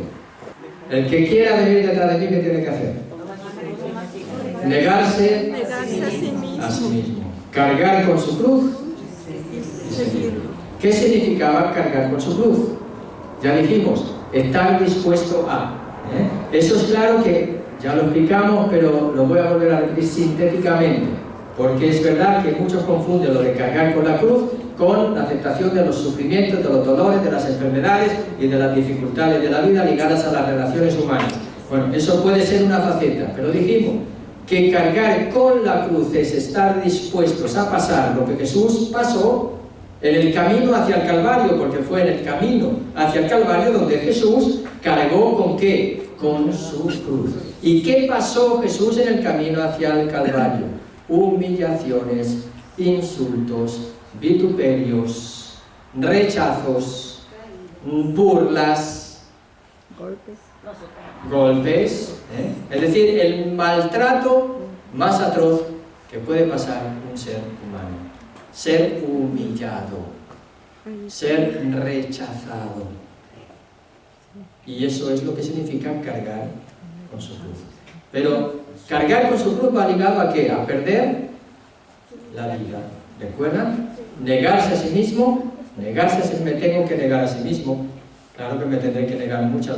El que quiera venir detrás de mí, ¿qué tiene que hacer? Negarse a sí mismo. Cargar con su cruz y seguirlo. ¿Qué significaba cargar con su cruz? Ya dijimos, estar dispuesto a. Eso es claro que ya lo explicamos, pero lo voy a volver a repetir sintéticamente, porque es verdad que muchos confunden lo de cargar con la cruz con la aceptación de los sufrimientos, de los dolores, de las enfermedades y de las dificultades de la vida ligadas a las relaciones humanas. Bueno, eso puede ser una faceta, pero dijimos que cargar con la cruz es estar dispuestos a pasar lo que Jesús pasó en el camino hacia el Calvario, porque fue en el camino hacia el Calvario donde Jesús cargó ¿con qué? Con su cruz. ¿Y qué pasó Jesús en el camino hacia el Calvario? Humillaciones, insultos, vituperios, rechazos, burlas, golpes, es decir, el maltrato más atroz que puede pasar un ser humano. Ser humillado, ser rechazado. Y eso es lo que significa cargar con su cruz. Pero cargar con su cruz va ligado a ¿qué? A perder la vida. ¿Recuerdan? Negarse a sí mismo, me tengo que negar a sí mismo. Claro que me tendré que negar muchas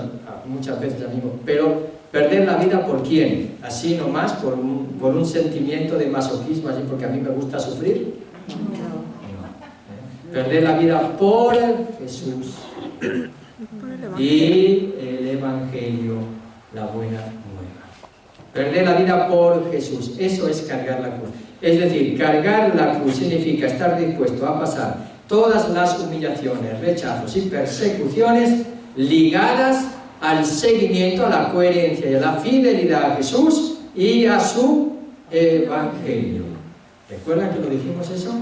veces a mí mismo, pero perder la vida ¿por quién? Así nomás, por un sentimiento de masoquismo, así porque a mí me gusta sufrir. No. Perder la vida por Jesús y el Evangelio, la buena nueva. Perder la vida por Jesús, eso es cargar la cruz. Es decir, cargar la cruz significa estar dispuesto a pasar todas las humillaciones, rechazos y persecuciones ligadas al seguimiento, a la coherencia y a la fidelidad a Jesús y a su Evangelio. ¿Recuerdan que lo dijimos eso?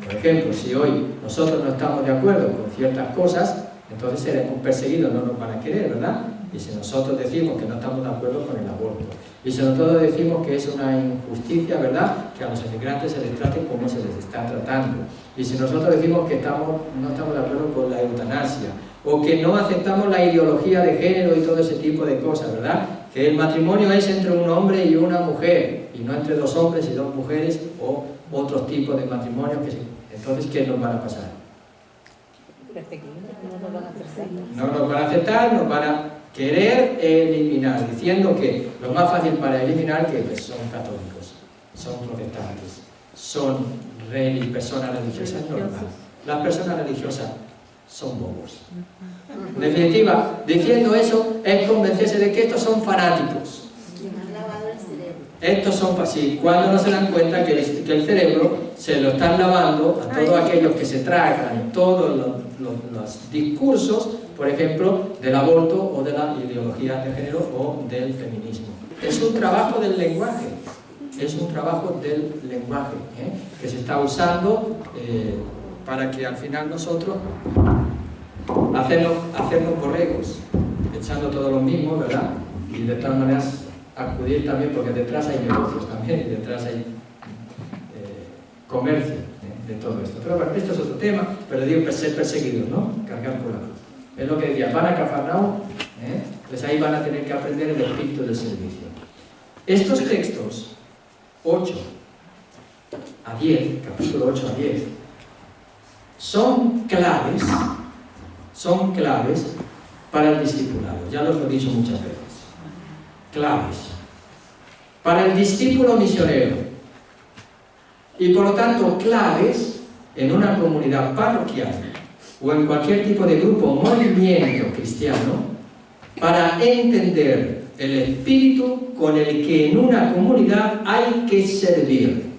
Por ejemplo, si hoy nosotros no estamos de acuerdo con ciertas cosas, entonces seremos perseguidos, no nos van a querer, ¿verdad? Y si nosotros decimos que no estamos de acuerdo con el aborto, y si nosotros decimos que es una injusticia, ¿verdad?, que a los inmigrantes se les trate como se les está tratando, y si nosotros decimos que no estamos de acuerdo con la eutanasia, o que no aceptamos la ideología de género y todo ese tipo de cosas, ¿verdad?, que el matrimonio es entre un hombre y una mujer, y no entre dos hombres y dos mujeres, o otros tipos de matrimonios, entonces, ¿qué nos van a pasar? No nos van a aceptar, nos van a querer eliminar, diciendo que lo más fácil para eliminar que pues, son católicos, son protestantes, son personas religiosas normales. Las personas religiosas son bobos. En definitiva, diciendo eso es convencerse de que estos son fanáticos. Estos son fáciles, cuando no se dan cuenta que el cerebro se lo están lavando a todos aquellos que se tragan todos los discursos, por ejemplo, del aborto o de la ideología de género o del feminismo. Es un trabajo del lenguaje, que se está usando para que al final nosotros hacernos borregos, pensando todo lo mismo, ¿verdad? Y de todas maneras acudir también, porque detrás hay negocios también, y detrás hay comercio de todo esto. Pero bueno, esto es otro tema, pero digo ser perseguidos, ¿no? Cargar por la cruz. Es lo que decía, van a Cafarnaúm, pues ahí van a tener que aprender el espíritu del servicio. Estos textos, 8 a 10, capítulo 8 a 10, son claves para el discipulado. Ya los he dicho muchas veces. Claves para el discípulo misionero y por lo tanto claves en una comunidad parroquial o en cualquier tipo de grupo o movimiento cristiano para entender el espíritu con el que en una comunidad hay que servir.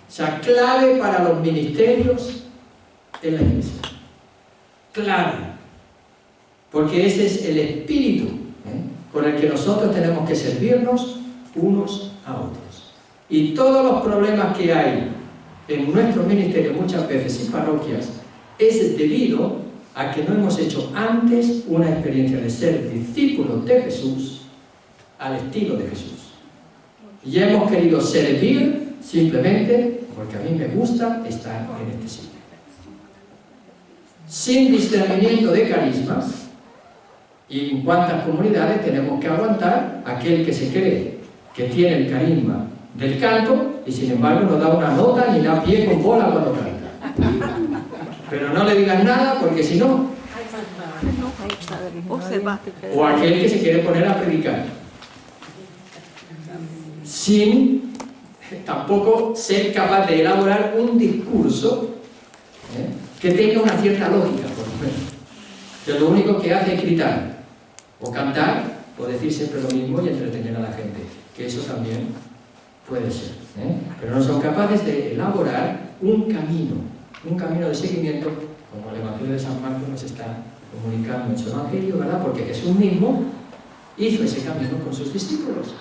O sea, clave para los ministerios en la iglesia. Clave, porque ese es el espíritu con el que nosotros tenemos que servirnos unos a otros. Y todos los problemas que hay en nuestros ministerios muchas veces y parroquias es debido a que no hemos hecho antes una experiencia de ser discípulos de Jesús al estilo de Jesús. Y hemos querido servir simplemente porque a mí me gusta estar en este sitio. Sin discernimiento de carismas. Y en cuántas comunidades tenemos que aguantar aquel que se cree que tiene el carisma del canto y sin embargo no da una nota ni da pie con bola cuando canta. Pero no le digas nada porque si no, o aquel que se quiere poner a predicar sin tampoco ser capaz de elaborar un discurso que tenga una cierta lógica, por lo menos. Que lo único que hace es gritar o cantar o decir siempre lo mismo y entretener a la gente, que eso también puede ser, pero no son capaces de elaborar un camino de seguimiento, como el Evangelio de San Marcos nos está comunicando en su Evangelio, ¿verdad? Porque Jesús mismo hizo ese camino con sus discípulos.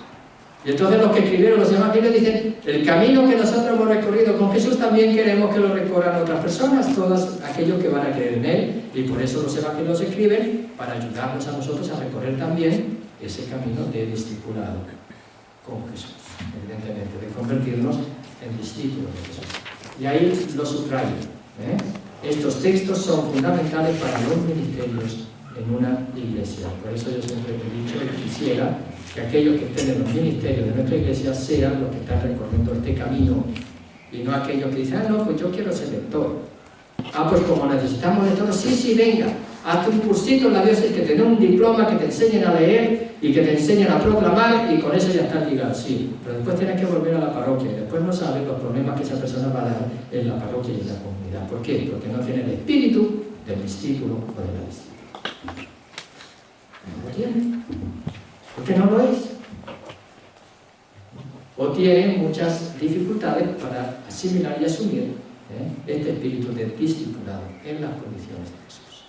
Y entonces los que escribieron los Evangelios dicen, el camino que nosotros hemos recorrido con Jesús también queremos que lo recorran otras personas, todos aquellos que van a creer en Él, y por eso los Evangelios se escriben, para ayudarnos a nosotros a recorrer también ese camino de discipulado con Jesús, evidentemente, de convertirnos en discípulos de Jesús. Y ahí lo subrayo. Estos textos son fundamentales para los ministerios en una iglesia. Por eso yo siempre he dicho y quisiera que aquellos que estén en los ministerios de nuestra iglesia sean los que están recorriendo este camino y no aquellos que dicen, no, pues yo quiero ser lector. Pues como necesitamos lectores, sí, venga, hazte un cursito en la diócesis que te dé un diploma, que te enseñen a leer y que te enseñen a proclamar y con eso ya estás ligado, sí. Pero después tienes que volver a la parroquia y después no sabes los problemas que esa persona va a dar en la parroquia y en la comunidad. ¿Por qué? Porque no tiene el espíritu del discípulo o de la discípula. No lo tiene. ¿Por qué no lo es? O tiene muchas dificultades para asimilar y asumir este espíritu de discipulado en las condiciones de Jesús.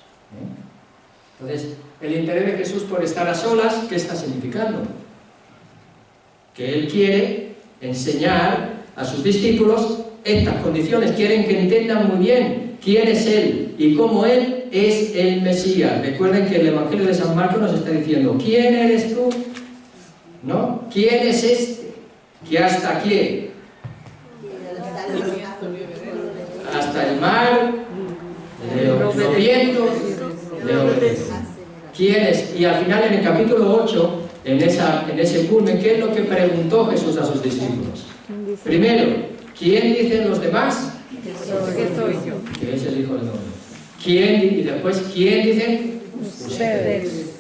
Entonces, el interés de Jesús por estar a solas, ¿qué está significando? Que Él quiere enseñar a sus discípulos estas condiciones, quieren que entiendan muy bien quién es Él y cómo Él es el Mesías. Recuerden que el Evangelio de San Marcos nos está diciendo, ¿quién eres tú? ¿No? ¿Quién es este? ¿Que hasta qué? Hasta el mar, los vientos, le obedecen. ¿Quién es? Y al final, en el capítulo 8, en ese culmen, ¿qué es lo que preguntó Jesús a sus discípulos? Primero, ¿quién dicen los demás? ¿Qué soy yo? Que es el Hijo del Hombre. ¿Quién? Y después, ¿quién dicen? Ustedes.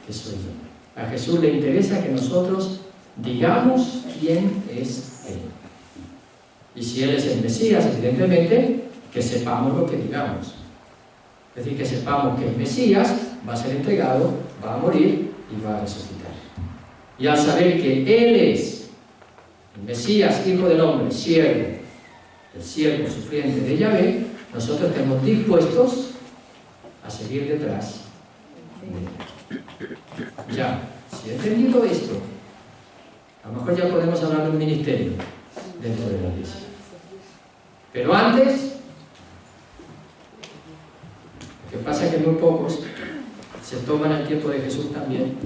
Que soy yo. A Jesús le interesa que nosotros digamos quién es Él. Y si Él es el Mesías, evidentemente, que sepamos lo que digamos. Es decir, que sepamos que el Mesías va a ser entregado, va a morir y va a resucitar. Y al saber que Él es el Mesías, Hijo del Hombre, siervo, el siervo sufriente de Yahvé, nosotros estamos dispuestos a seguir detrás de Él. Ya, si he entendido esto, a lo mejor ya podemos hablar de un ministerio dentro de la iglesia. Pero antes, lo que pasa es que muy pocos se toman el tiempo de Jesús también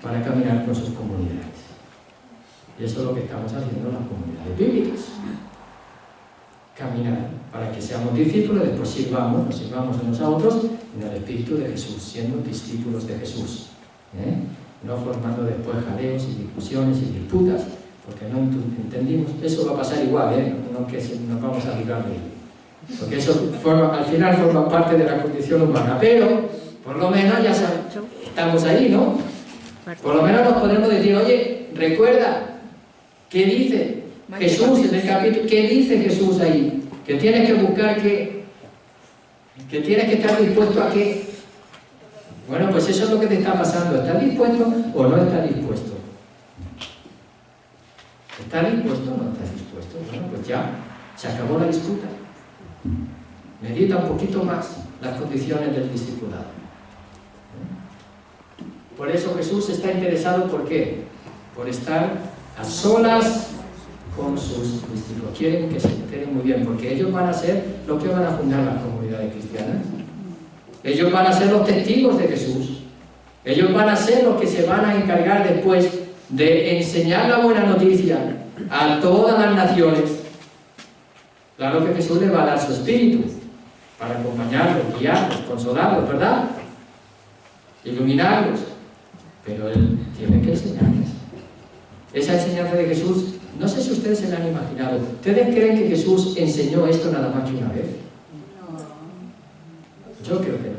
para caminar con sus comunidades. Y eso es lo que estamos haciendo en las comunidades bíblicas. Caminar para que seamos discípulos, después nos sirvamos unos a otros en el Espíritu de Jesús, siendo discípulos de Jesús. No formando después jaleos y discusiones y disputas, porque no entendimos. Eso va a pasar igual, no que nos vamos a librar de ello. Porque eso al final forma parte de la condición humana, pero por lo menos ya estamos ahí, ¿no? Por lo menos nos podemos decir, oye, recuerda, ¿qué dice Jesús en el capítulo? ¿Qué dice Jesús ahí? Que tienes que buscar qué, que tienes que estar dispuesto a qué. Bueno, pues eso es lo que te está pasando. ¿Estás dispuesto o no estás dispuesto? ¿Estás dispuesto o no estás dispuesto? Bueno, pues ya, se acabó la disputa. Medita un poquito más las condiciones del discipulado. Por eso Jesús está interesado, ¿por qué? Por estar a solas con sus discípulos. Quieren que se enteren muy bien, porque ellos van a ser los que van a fundar las comunidades cristianas. Ellos van a ser los testigos de Jesús. Ellos van a ser los que se van a encargar después de enseñar la buena noticia a todas las naciones. Claro que Jesús les va a dar su espíritu para acompañarlos, guiarlos, consolarlos, ¿verdad? Iluminarlos. Pero Él tiene que enseñarles. Esa enseñanza de Jesús, no sé si ustedes se la han imaginado. ¿Ustedes creen que Jesús enseñó esto nada más que una vez? Yo creo que no.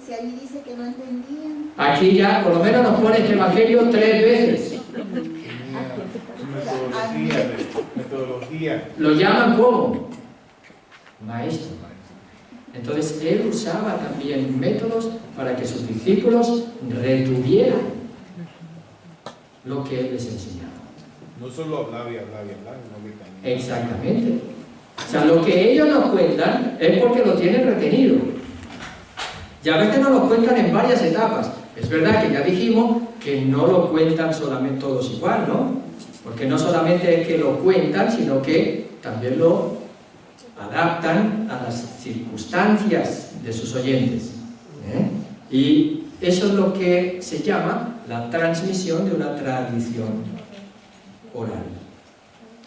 Si allí dice que no entendían. Aquí ya, por lo menos nos pone este Evangelio 3 veces. Metodología. Lo llaman como maestro. Entonces él usaba también métodos para que sus discípulos retuvieran lo que él les enseñaba. No solo hablaba y hablaba y hablaba, no que también. Exactamente. O sea, lo que ellos nos cuentan es porque lo tienen retenido. Y a veces nos lo cuentan en varias etapas. Es verdad que ya dijimos que no lo cuentan solamente todos igual, ¿no? Porque no solamente es que lo cuentan, sino que también lo adaptan a las circunstancias de sus oyentes. Y eso es lo que se llama la transmisión de una tradición oral.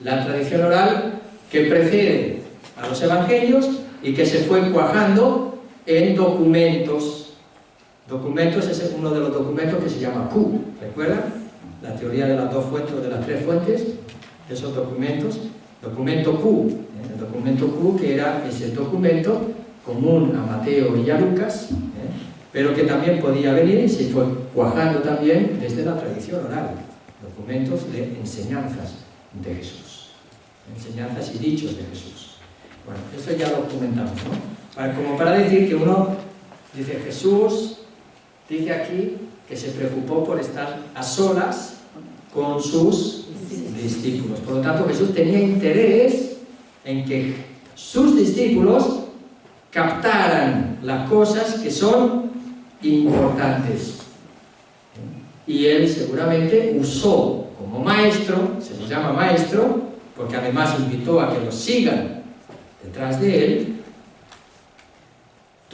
La tradición oral que precede a los evangelios y que se fue cuajando en documentos. Documentos es uno de los documentos que se llama Q, ¿recuerdan? La teoría de las 2 fuentes o de las 3 fuentes, esos documentos. Documento Q, el documento Q que era ese documento común a Mateo y a Lucas, pero que también podía venir y se fue cuajando también desde la tradición oral. Documentos de enseñanzas de Jesús. Enseñanzas y dichos de Jesús. Bueno, esto ya lo comentamos, ¿no? Como para decir que uno dice, Jesús dice aquí que se preocupó por estar a solas con sus discípulos. Por lo tanto, Jesús tenía interés en que sus discípulos captaran las cosas que son importantes. Y él seguramente usó como maestro, se le llama maestro, porque además invitó a que los sigan detrás de él,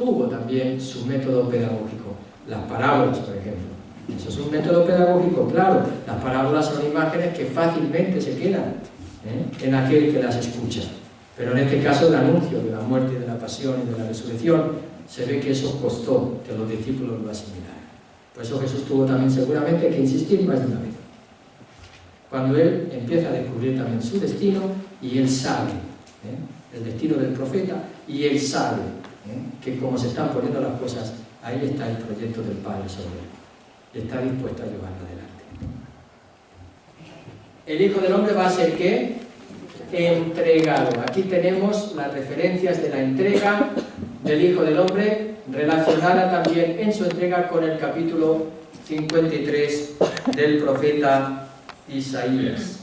tuvo también su método pedagógico. Las parábolas, por ejemplo. Eso es un método pedagógico, claro. Las parábolas son imágenes que fácilmente se quedan en aquel que las escucha. Pero en este caso el anuncio de la muerte, de la pasión y de la resurrección, se ve que eso costó que los discípulos lo asimilaran. Por eso Jesús tuvo también seguramente que insistir más de una vez. Cuando él empieza a descubrir también su destino y él sabe el destino del profeta y él sabe que como se están poniendo las cosas, ahí está el proyecto del Padre sobre él. Y está dispuesto a llevarlo adelante. El Hijo del Hombre va a ser ¿qué? Entregado. Aquí tenemos las referencias de la entrega del Hijo del Hombre, relacionada también en su entrega con el capítulo 53 del profeta Isaías.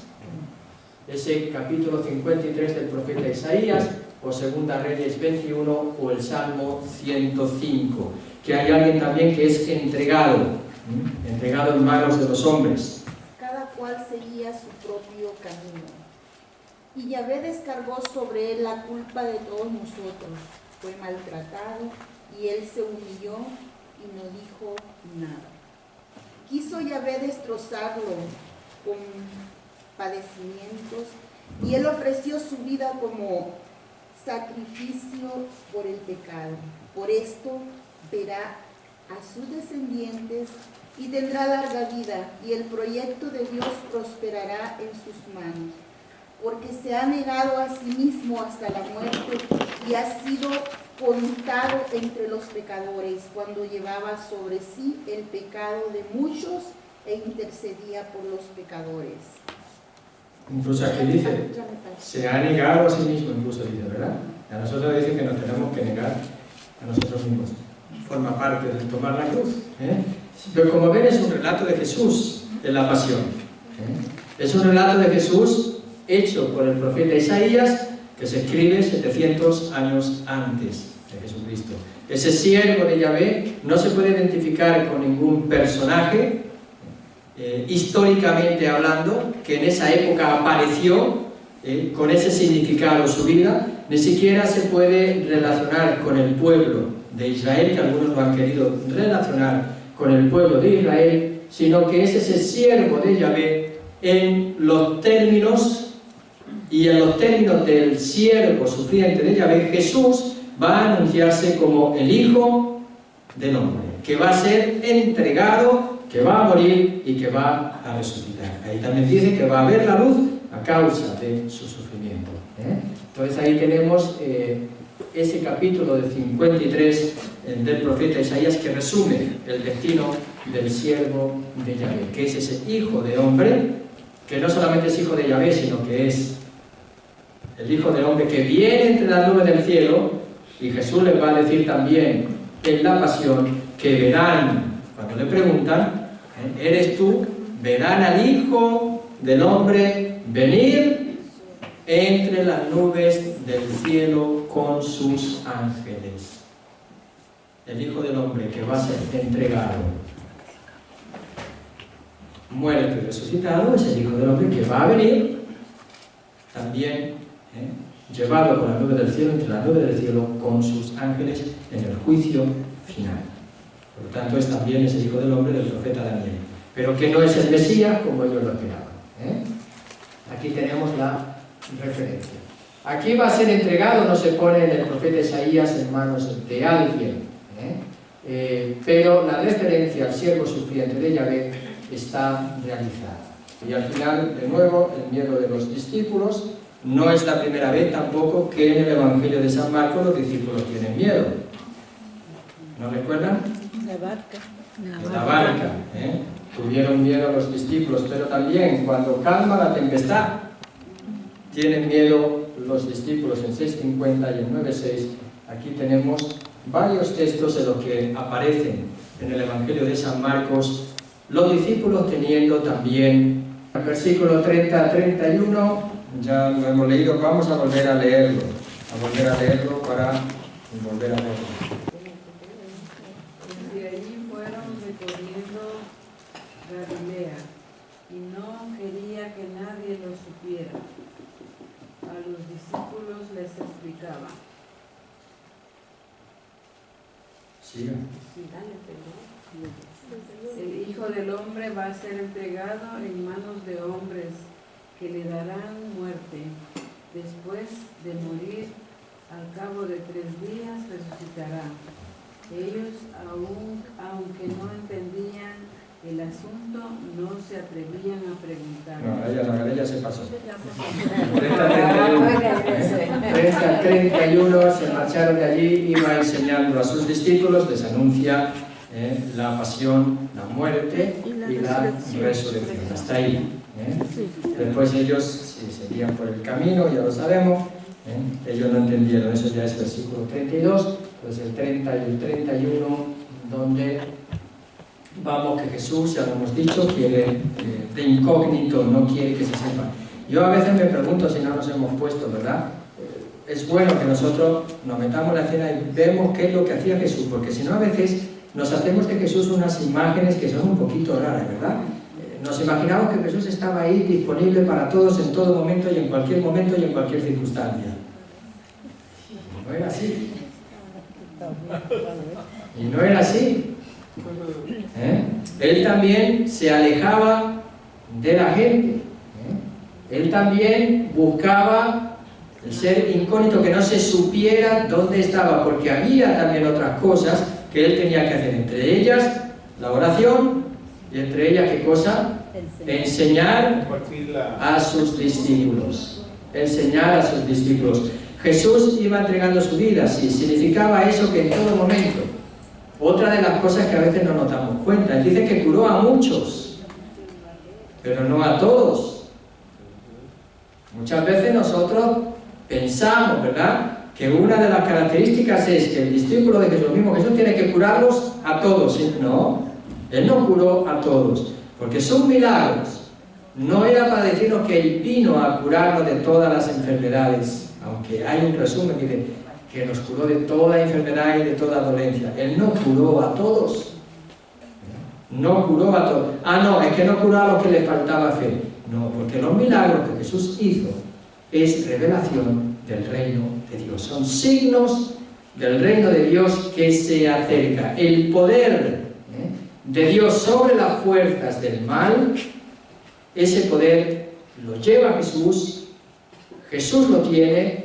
Ese capítulo 53 del profeta Isaías, o Segunda Reyes 21, o el Salmo 105, que hay alguien también que es entregado en manos de los hombres. Cada cual seguía su propio camino. Y Yahvé descargó sobre él la culpa de todos nosotros. Fue maltratado y él se humilló y no dijo nada. Quiso Yahvé destrozarlo con padecimientos y él ofreció su vida como sacrificio por el pecado. Por esto verá a sus descendientes y tendrá larga vida, y el proyecto de Dios prosperará en sus manos, porque se ha negado a sí mismo hasta la muerte y ha sido contado entre los pecadores cuando llevaba sobre sí el pecado de muchos e intercedía por los pecadores. Incluso aquí dice, se ha negado a sí mismo, incluso dice, ¿verdad? A nosotros dice que nos tenemos que negar a nosotros mismos. Forma parte de tomar la cruz. Pero como ven, es un relato de Jesús en la pasión. Es un relato de Jesús hecho por el profeta Isaías, que se escribe 700 años antes de Jesucristo. Ese siervo de Yahvé no se puede identificar con ningún personaje, históricamente hablando, que en esa época apareció, con ese significado su vida. Ni siquiera se puede relacionar con el pueblo de Israel, que algunos lo han querido relacionar con el pueblo de Israel, sino que es ese siervo de Yahvé en los términos, y en los términos del siervo sufriente de Yahvé, Jesús va a anunciarse como el Hijo del Hombre, que va a ser entregado, que va a morir y que va a resucitar. Ahí también dice que va a ver la luz a causa de su sufrimiento. Entonces ahí tenemos ese capítulo de 53 del profeta Isaías, que resume el destino del siervo de Yahvé, que es ese Hijo de Hombre, que no solamente es Hijo de Yahvé, sino que es el Hijo del Hombre que viene entre las nubes del cielo. Y Jesús les va a decir también en la pasión que verán, cuando le preguntan, ¿eres tú? Verán al Hijo del Hombre venir entre las nubes del cielo con sus ángeles. El Hijo del Hombre que va a ser entregado, muerto y resucitado, es el Hijo del Hombre que va a venir también llevado por las nubes del cielo, entre las nubes del cielo con sus ángeles en el juicio final. Por lo tanto, es también ese Hijo del Hombre del profeta Daniel, pero que no es el Mesías como ellos lo esperaban. Aquí tenemos la referencia. Aquí va a ser entregado, no se pone en el profeta Isaías en manos de alguien, pero la referencia al siervo sufriente de Yahvé está realizada. Y al final, de nuevo, el miedo de los discípulos. No es la primera vez tampoco que en el Evangelio de San Marcos los discípulos tienen miedo. ¿No recuerdan? La barca. La barca. Tuvieron miedo los discípulos, pero también cuando calma la tempestad, tienen miedo los discípulos en 6:50 y en 9:6. Aquí tenemos varios textos en los que aparecen en el Evangelio de San Marcos los discípulos teniendo también el versículo 30 a 31. Ya lo hemos leído, vamos a volver a leerlo para volver a leerlo. Desde allí fueron recorriendo Galilea, y no quería que nadie lo supiera. A los discípulos les explicaba: Siga. El Hijo del Hombre va a ser entregado en manos de hombres que le darán muerte. Después de morir, al cabo de 3 días, resucitará. Ellos, aunque no entendían el asunto, no se atrevían a preguntar. No, ella se pasó. 30-31 se marcharon de allí, iba enseñando a sus discípulos, les anuncia la pasión, la muerte y la resurrección. Hasta ahí. Después ellos seguían por el camino, ya lo sabemos. Ellos no entendieron, eso ya es versículo 32, pues el 30 y el 31, donde vamos que Jesús, ya lo hemos dicho, quiere de incógnito, no quiere que se sepa. Yo a veces me pregunto si no nos hemos puesto, ¿verdad? Es bueno que nosotros nos metamos en la escena y vemos qué es lo que hacía Jesús, porque si no a veces nos hacemos de Jesús unas imágenes que son un poquito raras, ¿verdad? Nos imaginamos que Jesús estaba ahí disponible para todos en todo momento y en cualquier circunstancia. No era así. Y no era así. Él también se alejaba de la gente. Él también buscaba el ser incógnito, que no se supiera dónde estaba, porque había también otras cosas que él tenía que hacer, entre ellas la oración y entre ellas ¿qué cosa? Enseñar a sus discípulos. Enseñar a sus discípulos. Jesús iba entregando su vida, sí, significaba eso que en todo momento. Otra de las cosas que a veces no nos damos cuenta, él dice que curó a muchos, pero no a todos. Muchas veces nosotros pensamos, ¿verdad?, que una de las características es que el discípulo de Jesús, mismo Jesús, tiene que curarlos a todos. ¿Sí? No, él no curó a todos, porque son milagros. No era para decirnos que él vino a curarnos de todas las enfermedades, aunque hay un resumen que nos curó de toda enfermedad y de toda dolencia. Él no curó a todos. No curó a todos. Ah, no, es que no curó a los que le faltaba fe. No, porque los milagros que Jesús hizo es revelación del reino de Dios. Son signos del reino de Dios que se acerca. El poder de Dios sobre las fuerzas del mal, ese poder lo lleva Jesús, Jesús lo tiene,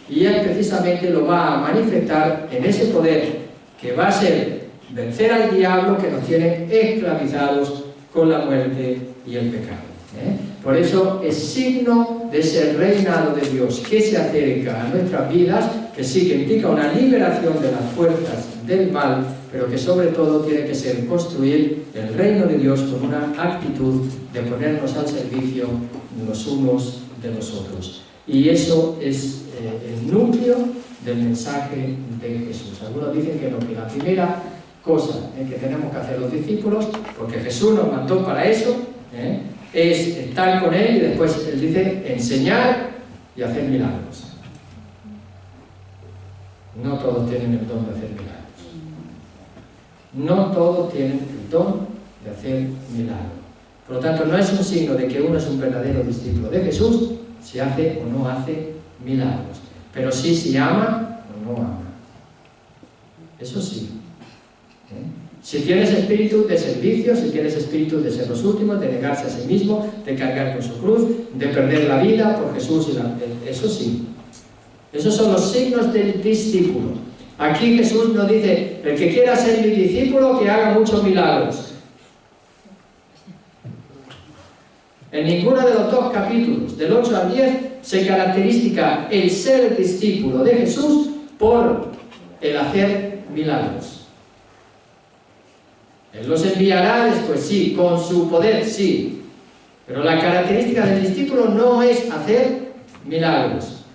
y él precisamente lo va a manifestar en ese poder que va a ser vencer al diablo, que nos tiene esclavizados con la muerte y el pecado. Por eso es signo de ese reinado de Dios que se acerca a nuestras vidas, que sí que implica una liberación de las fuerzas del mal, pero que sobre todo tiene que ser construir el reino de Dios con una actitud de ponernos al servicio los unos de los otros. Y eso es el núcleo del mensaje de Jesús. Algunos dicen que la primera cosa que tenemos que hacer los discípulos, porque Jesús nos mandó para eso, es estar con Él, y después Él dice enseñar y hacer milagros. No todos tienen el don de hacer milagros. No todos tienen el don de hacer milagros. Por lo tanto, no es un signo de que uno es un verdadero discípulo de Jesús si hace o no hace milagros, pero sí si ama o no ama. Eso sí. Si tienes espíritu de servicio, si tienes espíritu de ser los últimos, de negarse a sí mismo, de cargar con su cruz, de perder la vida por Jesús, eso sí. Esos son los signos del discípulo. Aquí Jesús nos dice, el que quiera ser mi discípulo, que haga muchos milagros. En ninguno de los dos capítulos, del 8 al 10, se caracteriza el ser discípulo de Jesús por el hacer milagros. Él los enviará después, sí, con su poder, sí. Pero la característica del discípulo no es hacer milagros,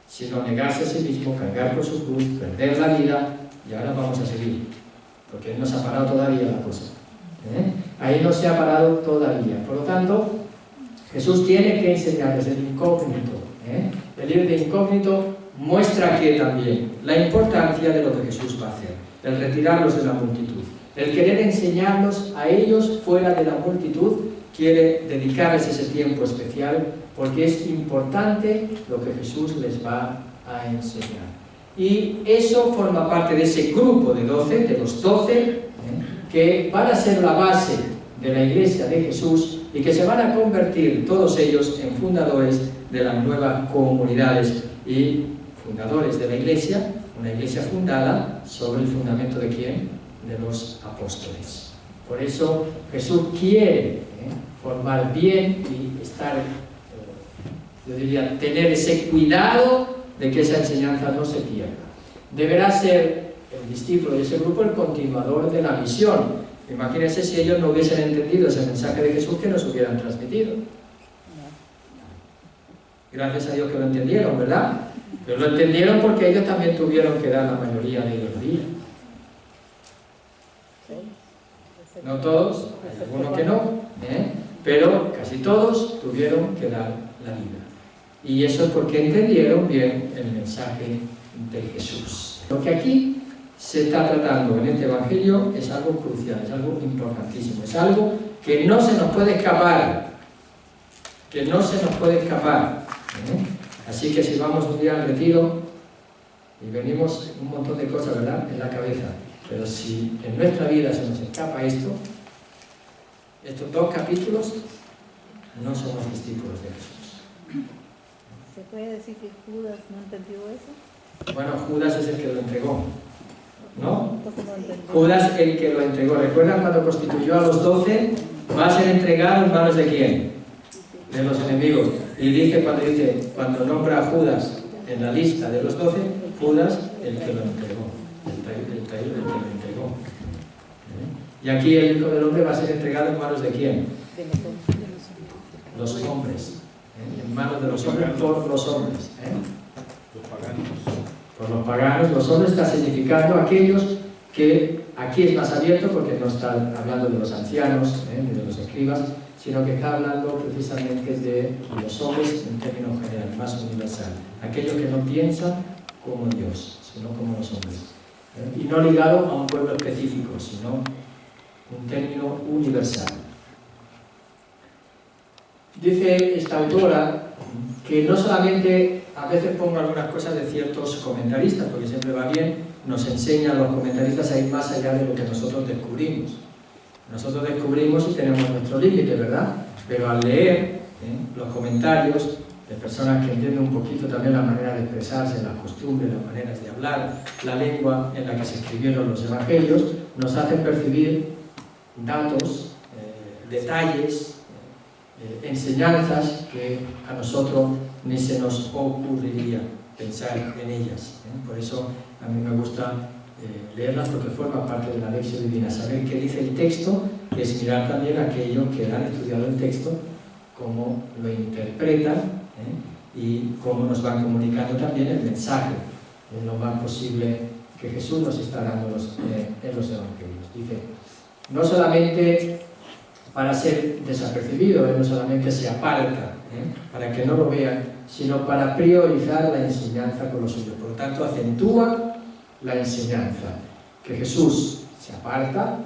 sino negarse a sí mismo, cargar con su cruz, perder la vida, y ahora vamos a seguir, porque Él no se ha parado todavía la cosa. Ahí no se ha parado todavía. Por lo tanto, Jesús tiene que enseñarles el incógnito. El libro de incógnito muestra que también la importancia de lo que Jesús va a hacer, el retirarlos de la multitud. El querer enseñarlos a ellos fuera de la multitud, quiere dedicarles ese tiempo especial, porque es importante lo que Jesús les va a enseñar. Y eso forma parte de ese grupo de 12, de los 12, que van a ser la base de la Iglesia de Jesús y que se van a convertir todos ellos en fundadores de las nuevas comunidades y fundadores de la Iglesia, una Iglesia fundada sobre el fundamento de ¿quién? De los apóstoles. Por eso Jesús quiere formar bien y estar, yo diría, tener ese cuidado de que esa enseñanza no se pierda. Deberá ser el discípulo de ese grupo el continuador de la misión. Imagínense si ellos no hubiesen entendido ese mensaje de Jesús que nos hubieran transmitido. Gracias a Dios que lo entendieron, ¿verdad? Pero lo entendieron porque ellos también tuvieron que dar la mayoría de los días. No todos, hay algunos que no, pero casi todos tuvieron que dar la vida. Y eso es porque entendieron bien el mensaje de Jesús. Lo que aquí se está tratando en este Evangelio es algo crucial, es algo importantísimo, es algo que no se nos puede escapar, que no se nos puede escapar. Así que si vamos un día al retiro y venimos un montón de cosas, ¿verdad?, en la cabeza, pero si en nuestra vida se nos escapa esto, estos 2 capítulos, no somos discípulos de Jesús. ¿Se puede decir que Judas no entendió eso? Bueno, Judas es el que lo entregó, ¿no? Entonces no entendió. Judas el que lo entregó. ¿Recuerdan cuando constituyó a los 12? Va a ser entregado en manos de ¿quién? De los enemigos. Y dice, cuando nombra a Judas en la lista de los 12, Judas el que lo entregó, el traidor, el que lo entregó. Y aquí el Hijo del Hombre va a ser entregado en manos de ¿quién? De los hombres. En manos de los hombres, por los hombres. Los paganos. Por los paganos, los hombres está significando aquellos que aquí es más abierto porque no está hablando de los ancianos ni de los escribas, sino que está hablando precisamente de los hombres en términos generales, más universal. Aquellos que no piensan como Dios, sino como los hombres. Y no ligado a un pueblo específico, sino un término universal. Dice esta autora que no solamente, a veces pongo algunas cosas de ciertos comentaristas, porque siempre va bien, nos enseñan los comentaristas a ir más allá de lo que nosotros descubrimos. Nosotros descubrimos y tenemos nuestro límite, ¿verdad? Pero al leer los comentarios de personas que entienden un poquito también la manera de expresarse, las costumbres, las maneras de hablar, la lengua en la que se escribieron los evangelios, nos hacen percibir datos, detalles, enseñanzas que a nosotros ni se nos ocurriría pensar en ellas. Por eso a mí me gusta leerlas porque forma parte de la lección divina. Saber qué dice el texto es mirar también a aquellos que han estudiado el texto, cómo lo interpretan y cómo nos van comunicando también el mensaje en lo más posible que Jesús nos está dando en los evangelios. Dice, no solamente para ser desapercibido, no solamente se aparta para que no lo vean, sino para priorizar la enseñanza con los suyos. Por lo tanto, acentúa la enseñanza. Que Jesús se aparta,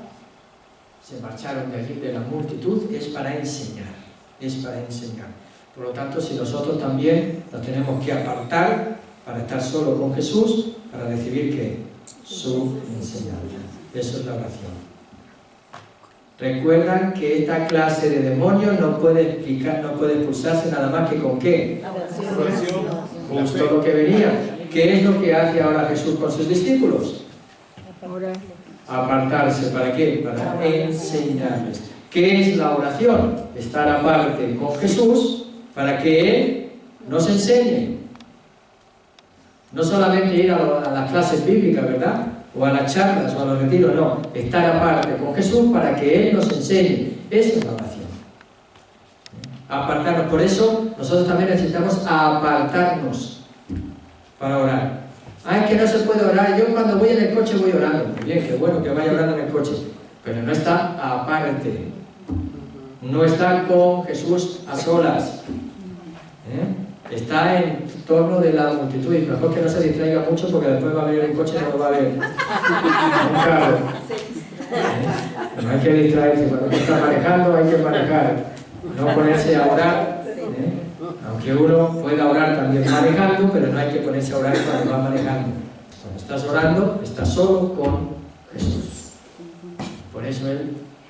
se marcharon de allí de la multitud, es para enseñar, es para enseñar. Por lo tanto, si nosotros también nos tenemos que apartar para estar solo con Jesús, para recibir ¿qué? Su enseñanza. Eso es la oración. Recuerdan que esta clase de demonios no puede expulsarse nada más que con ¿qué? Justo lo que venía. ¿Qué es lo que hace ahora Jesús con sus discípulos? Apartarse. ¿Para qué? Para enseñarles. ¿Qué es la oración? Estar aparte con Jesús para que Él nos enseñe. No solamente ir a las clases bíblicas, ¿verdad? O a las charlas o a los retiros, no. Estar aparte con Jesús para que Él nos enseñe. Esa es la oración. Apartarnos. Por eso nosotros también necesitamos apartarnos para orar. Es que no se puede orar. Yo cuando voy en el coche voy orando. Muy bien, qué bueno que vaya orando en el coche. Pero no está aparte. No está con Jesús a solas. Está en torno de la multitud. Y mejor que no se distraiga mucho porque después va a venir el coche y no lo va a ver. Un carro. No hay que distraerse. Cuando uno está manejando hay que manejar. No ponerse a orar. Aunque uno pueda orar también manejando, pero no hay que ponerse a orar cuando va manejando. Cuando estás orando, estás solo con Jesús. Por eso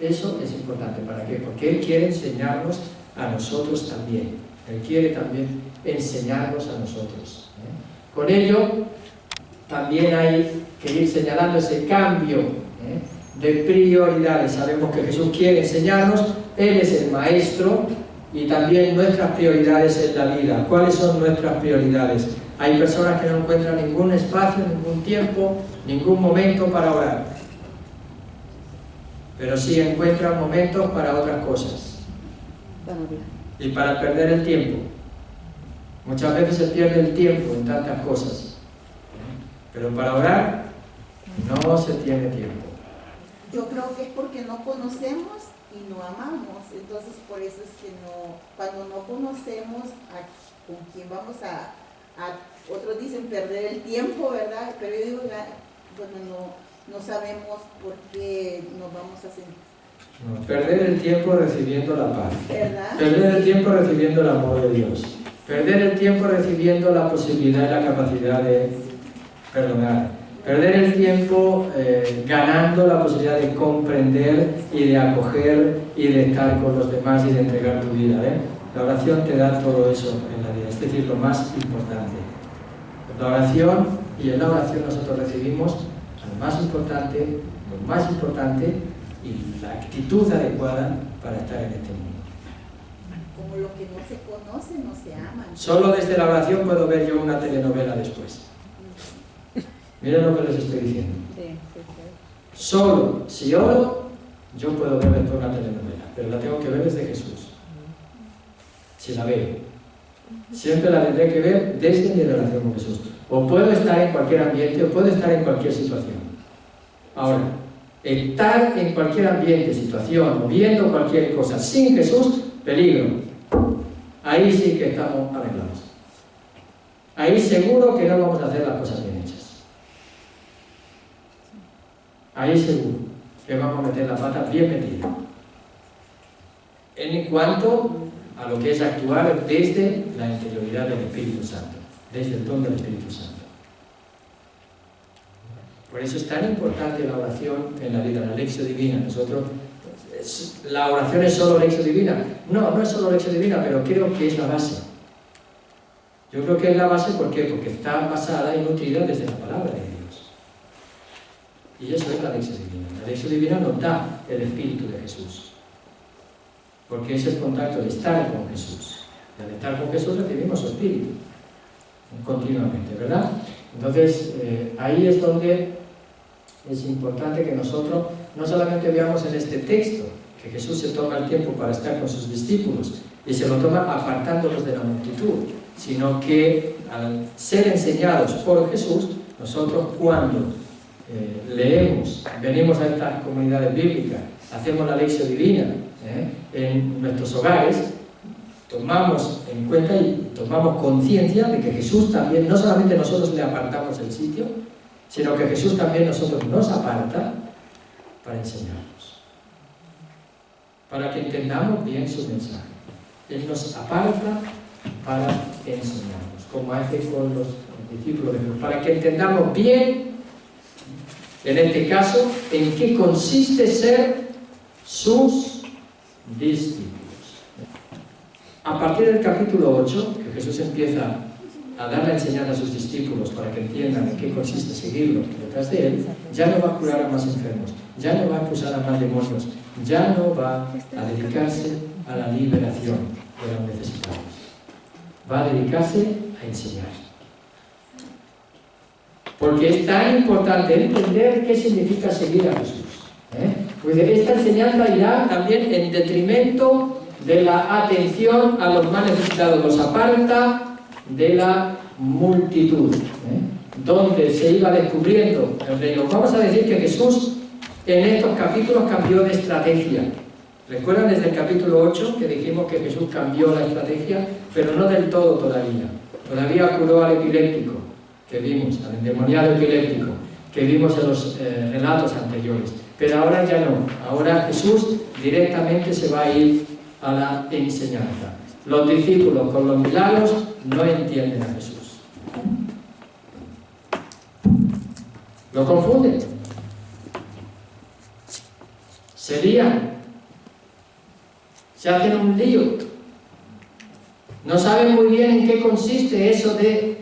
eso es importante. ¿Para qué? Porque Él quiere enseñarnos a nosotros también. Él quiere también enseñarnos a nosotros. Con ello, también hay que ir señalando ese cambio de prioridades. Sabemos que Jesús quiere enseñarnos, Él es el Maestro, y también nuestras prioridades en la vida. ¿Cuáles son nuestras prioridades? Hay personas que no encuentran ningún espacio, ningún tiempo, ningún momento para orar, pero sí encuentran momentos para otras cosas y para perder el tiempo. Muchas veces se pierde el tiempo en tantas cosas, pero para orar no se tiene tiempo. Yo creo que es porque no conocemos y no amamos. Entonces por eso es que cuando no conocemos con quién vamos otros dicen perder el tiempo, ¿verdad? Pero yo digo, bueno, no sabemos por qué nos vamos a sentir. No, perder el tiempo recibiendo la paz, ¿Verdad? perder el tiempo recibiendo el amor de Dios, perder el tiempo recibiendo la posibilidad y la capacidad de perdonar, perder el tiempo ganando la posibilidad de comprender y de acoger y de estar con los demás y de entregar tu vida. La oración te da todo eso en la vida, es decir, lo más importante. La oración, y en la oración nosotros recibimos lo más importante y la actitud adecuada para estar en este mundo. Como lo que no se conoce, no se ama. Solo desde la oración puedo ver yo una telenovela después. Miren lo que les estoy diciendo. Solo si oro, yo puedo ver después una telenovela, pero la tengo que ver desde Jesús. Si la veo. Siempre la tendré que ver desde mi relación con Jesús. O puedo estar en cualquier ambiente, o puedo estar en cualquier situación. Ahora, estar en cualquier ambiente, situación, o viendo cualquier cosa sin Jesús, peligro. Ahí sí que estamos arreglados. Ahí seguro que no vamos a hacer las cosas bien hechas. Ahí seguro que vamos a meter la pata bien metida. En cuanto a lo que es actuar desde la interioridad del Espíritu Santo, desde el don del Espíritu Santo. Por eso es tan importante la oración en la vida, la lección divina. La oración es solo lección divina. No es solo lección divina, pero creo que es la base. Yo creo que es la base, ¿por qué? Porque está basada y nutrida desde la palabra de Dios. Y eso es la lección divina. La lección divina nos da el Espíritu de Jesús. Porque es el contacto de estar con Jesús. Y al estar con Jesús recibimos su Espíritu continuamente, ¿verdad? Entonces, ahí es donde es importante que nosotros no solamente veamos en este texto que Jesús se toma el tiempo para estar con sus discípulos y se lo toma apartándolos de la multitud, sino que al ser enseñados por Jesús, nosotros cuando leemos, venimos a estas comunidades bíblicas, hacemos la lección divina en nuestros hogares, tomamos en cuenta y tomamos conciencia de que Jesús también, no solamente nosotros le apartamos el sitio, sino que Jesús también nosotros nos aparta para enseñarnos, para que entendamos bien su mensaje. Él nos aparta para enseñarnos, como hace con los discípulos de Jesús, para que entendamos bien, en este caso, en qué consiste ser sus discípulos. A partir del capítulo 8, que Jesús empieza a dar la enseñanza a sus discípulos para que entiendan en qué consiste seguirlo detrás de él, ya no va a curar a más enfermos, ya no va a expulsar a más demonios, ya no va a dedicarse a la liberación de los necesitados, va a dedicarse a enseñar. Porque es tan importante entender qué significa seguir a Jesús. Pues esta enseñanza irá también en detrimento de la atención a los más necesitados, los aparta de la multitud, donde se iba descubriendo el reino. Vamos a decir que Jesús en estos capítulos cambió de estrategia. ¿Recuerdan desde el capítulo 8 que dijimos que Jesús cambió la estrategia? Pero no del todo todavía. Todavía curó al epiléptico, que vimos, al endemoniado epiléptico, que vimos en los relatos anteriores. Pero ahora ya no. Ahora Jesús directamente se va a ir a la enseñanza. Los discípulos con los milagros no entienden a Jesús. lo confunden, se lían, se hacen un lío, no saben muy bien en qué consiste eso de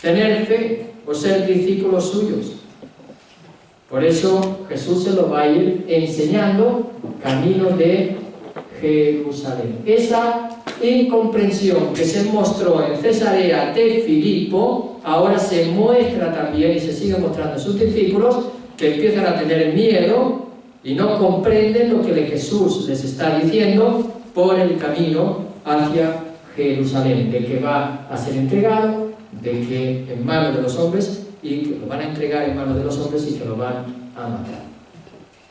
tener fe o ser discípulos suyos. Por eso Jesús se lo va a ir enseñando camino de Jerusalén. Esa incomprensión que se mostró en Cesarea de Filipo, ahora se muestra también y se sigue mostrando en sus discípulos, que empiezan a tener miedo y no comprenden lo que Jesús les está diciendo por el camino hacia Jerusalén, de que va a ser entregado, de que en manos de los hombres, y que lo van a entregar en manos de los hombres y que lo van a matar.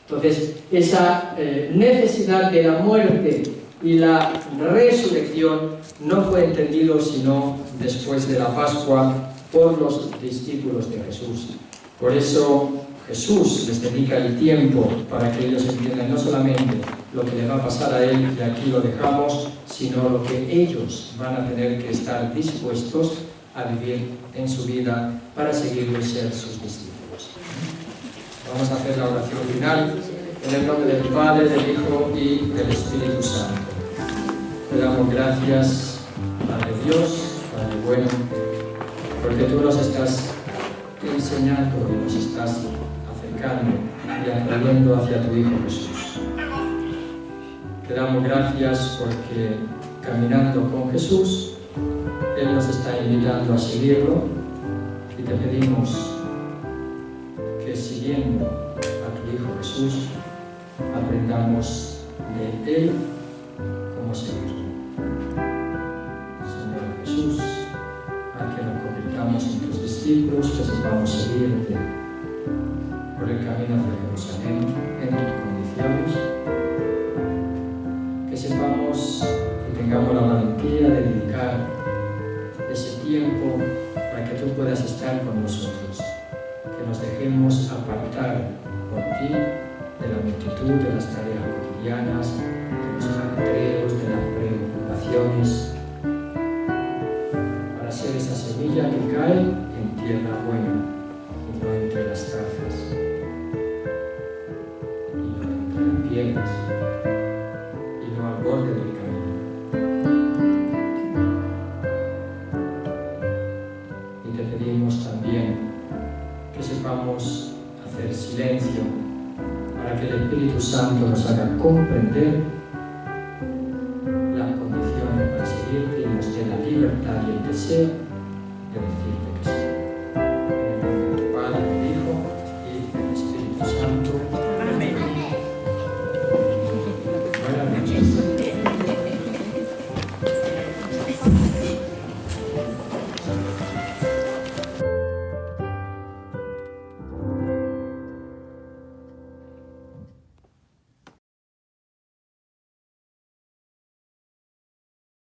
Entonces, esa necesidad de la muerte y la resurrección no fue entendido sino después de la Pascua por los discípulos de Jesús. Por eso Jesús les dedica el tiempo para que ellos entiendan no solamente lo que le va a pasar a él, y aquí lo dejamos, sino lo que ellos van a tener que estar dispuestos a vivir en su vida para seguirle y ser sus discípulos. Vamos a hacer la oración final en el nombre del Padre, del Hijo y del Espíritu Santo. Te damos gracias, Padre Dios, Padre bueno, porque tú nos estás enseñando y nos estás acercando y atrayendo hacia tu Hijo Jesús. Te damos gracias porque caminando con Jesús, Él nos está invitando a seguirlo, y te pedimos que siguiendo a tu Hijo Jesús aprendamos de Él cómo seguirlo. Señor Jesús, a que nos convirtamos en tus discípulos, que sepamos seguirte por el camino hacia Jerusalén en tus condiciones, que sepamos y tengamos la valentía de dedicar ese tiempo para que tú puedas estar con nosotros, que nos dejemos apartar por ti de la multitud de las tareas cotidianas, de los ajetreos, de las preocupaciones, para ser esa semilla que cae en tierra buena y no entre las zarzas y no entre las piedras y no al borde del camino. Y te pedimos también que sepamos hacer silencio para que el Espíritu Santo nos haga comprender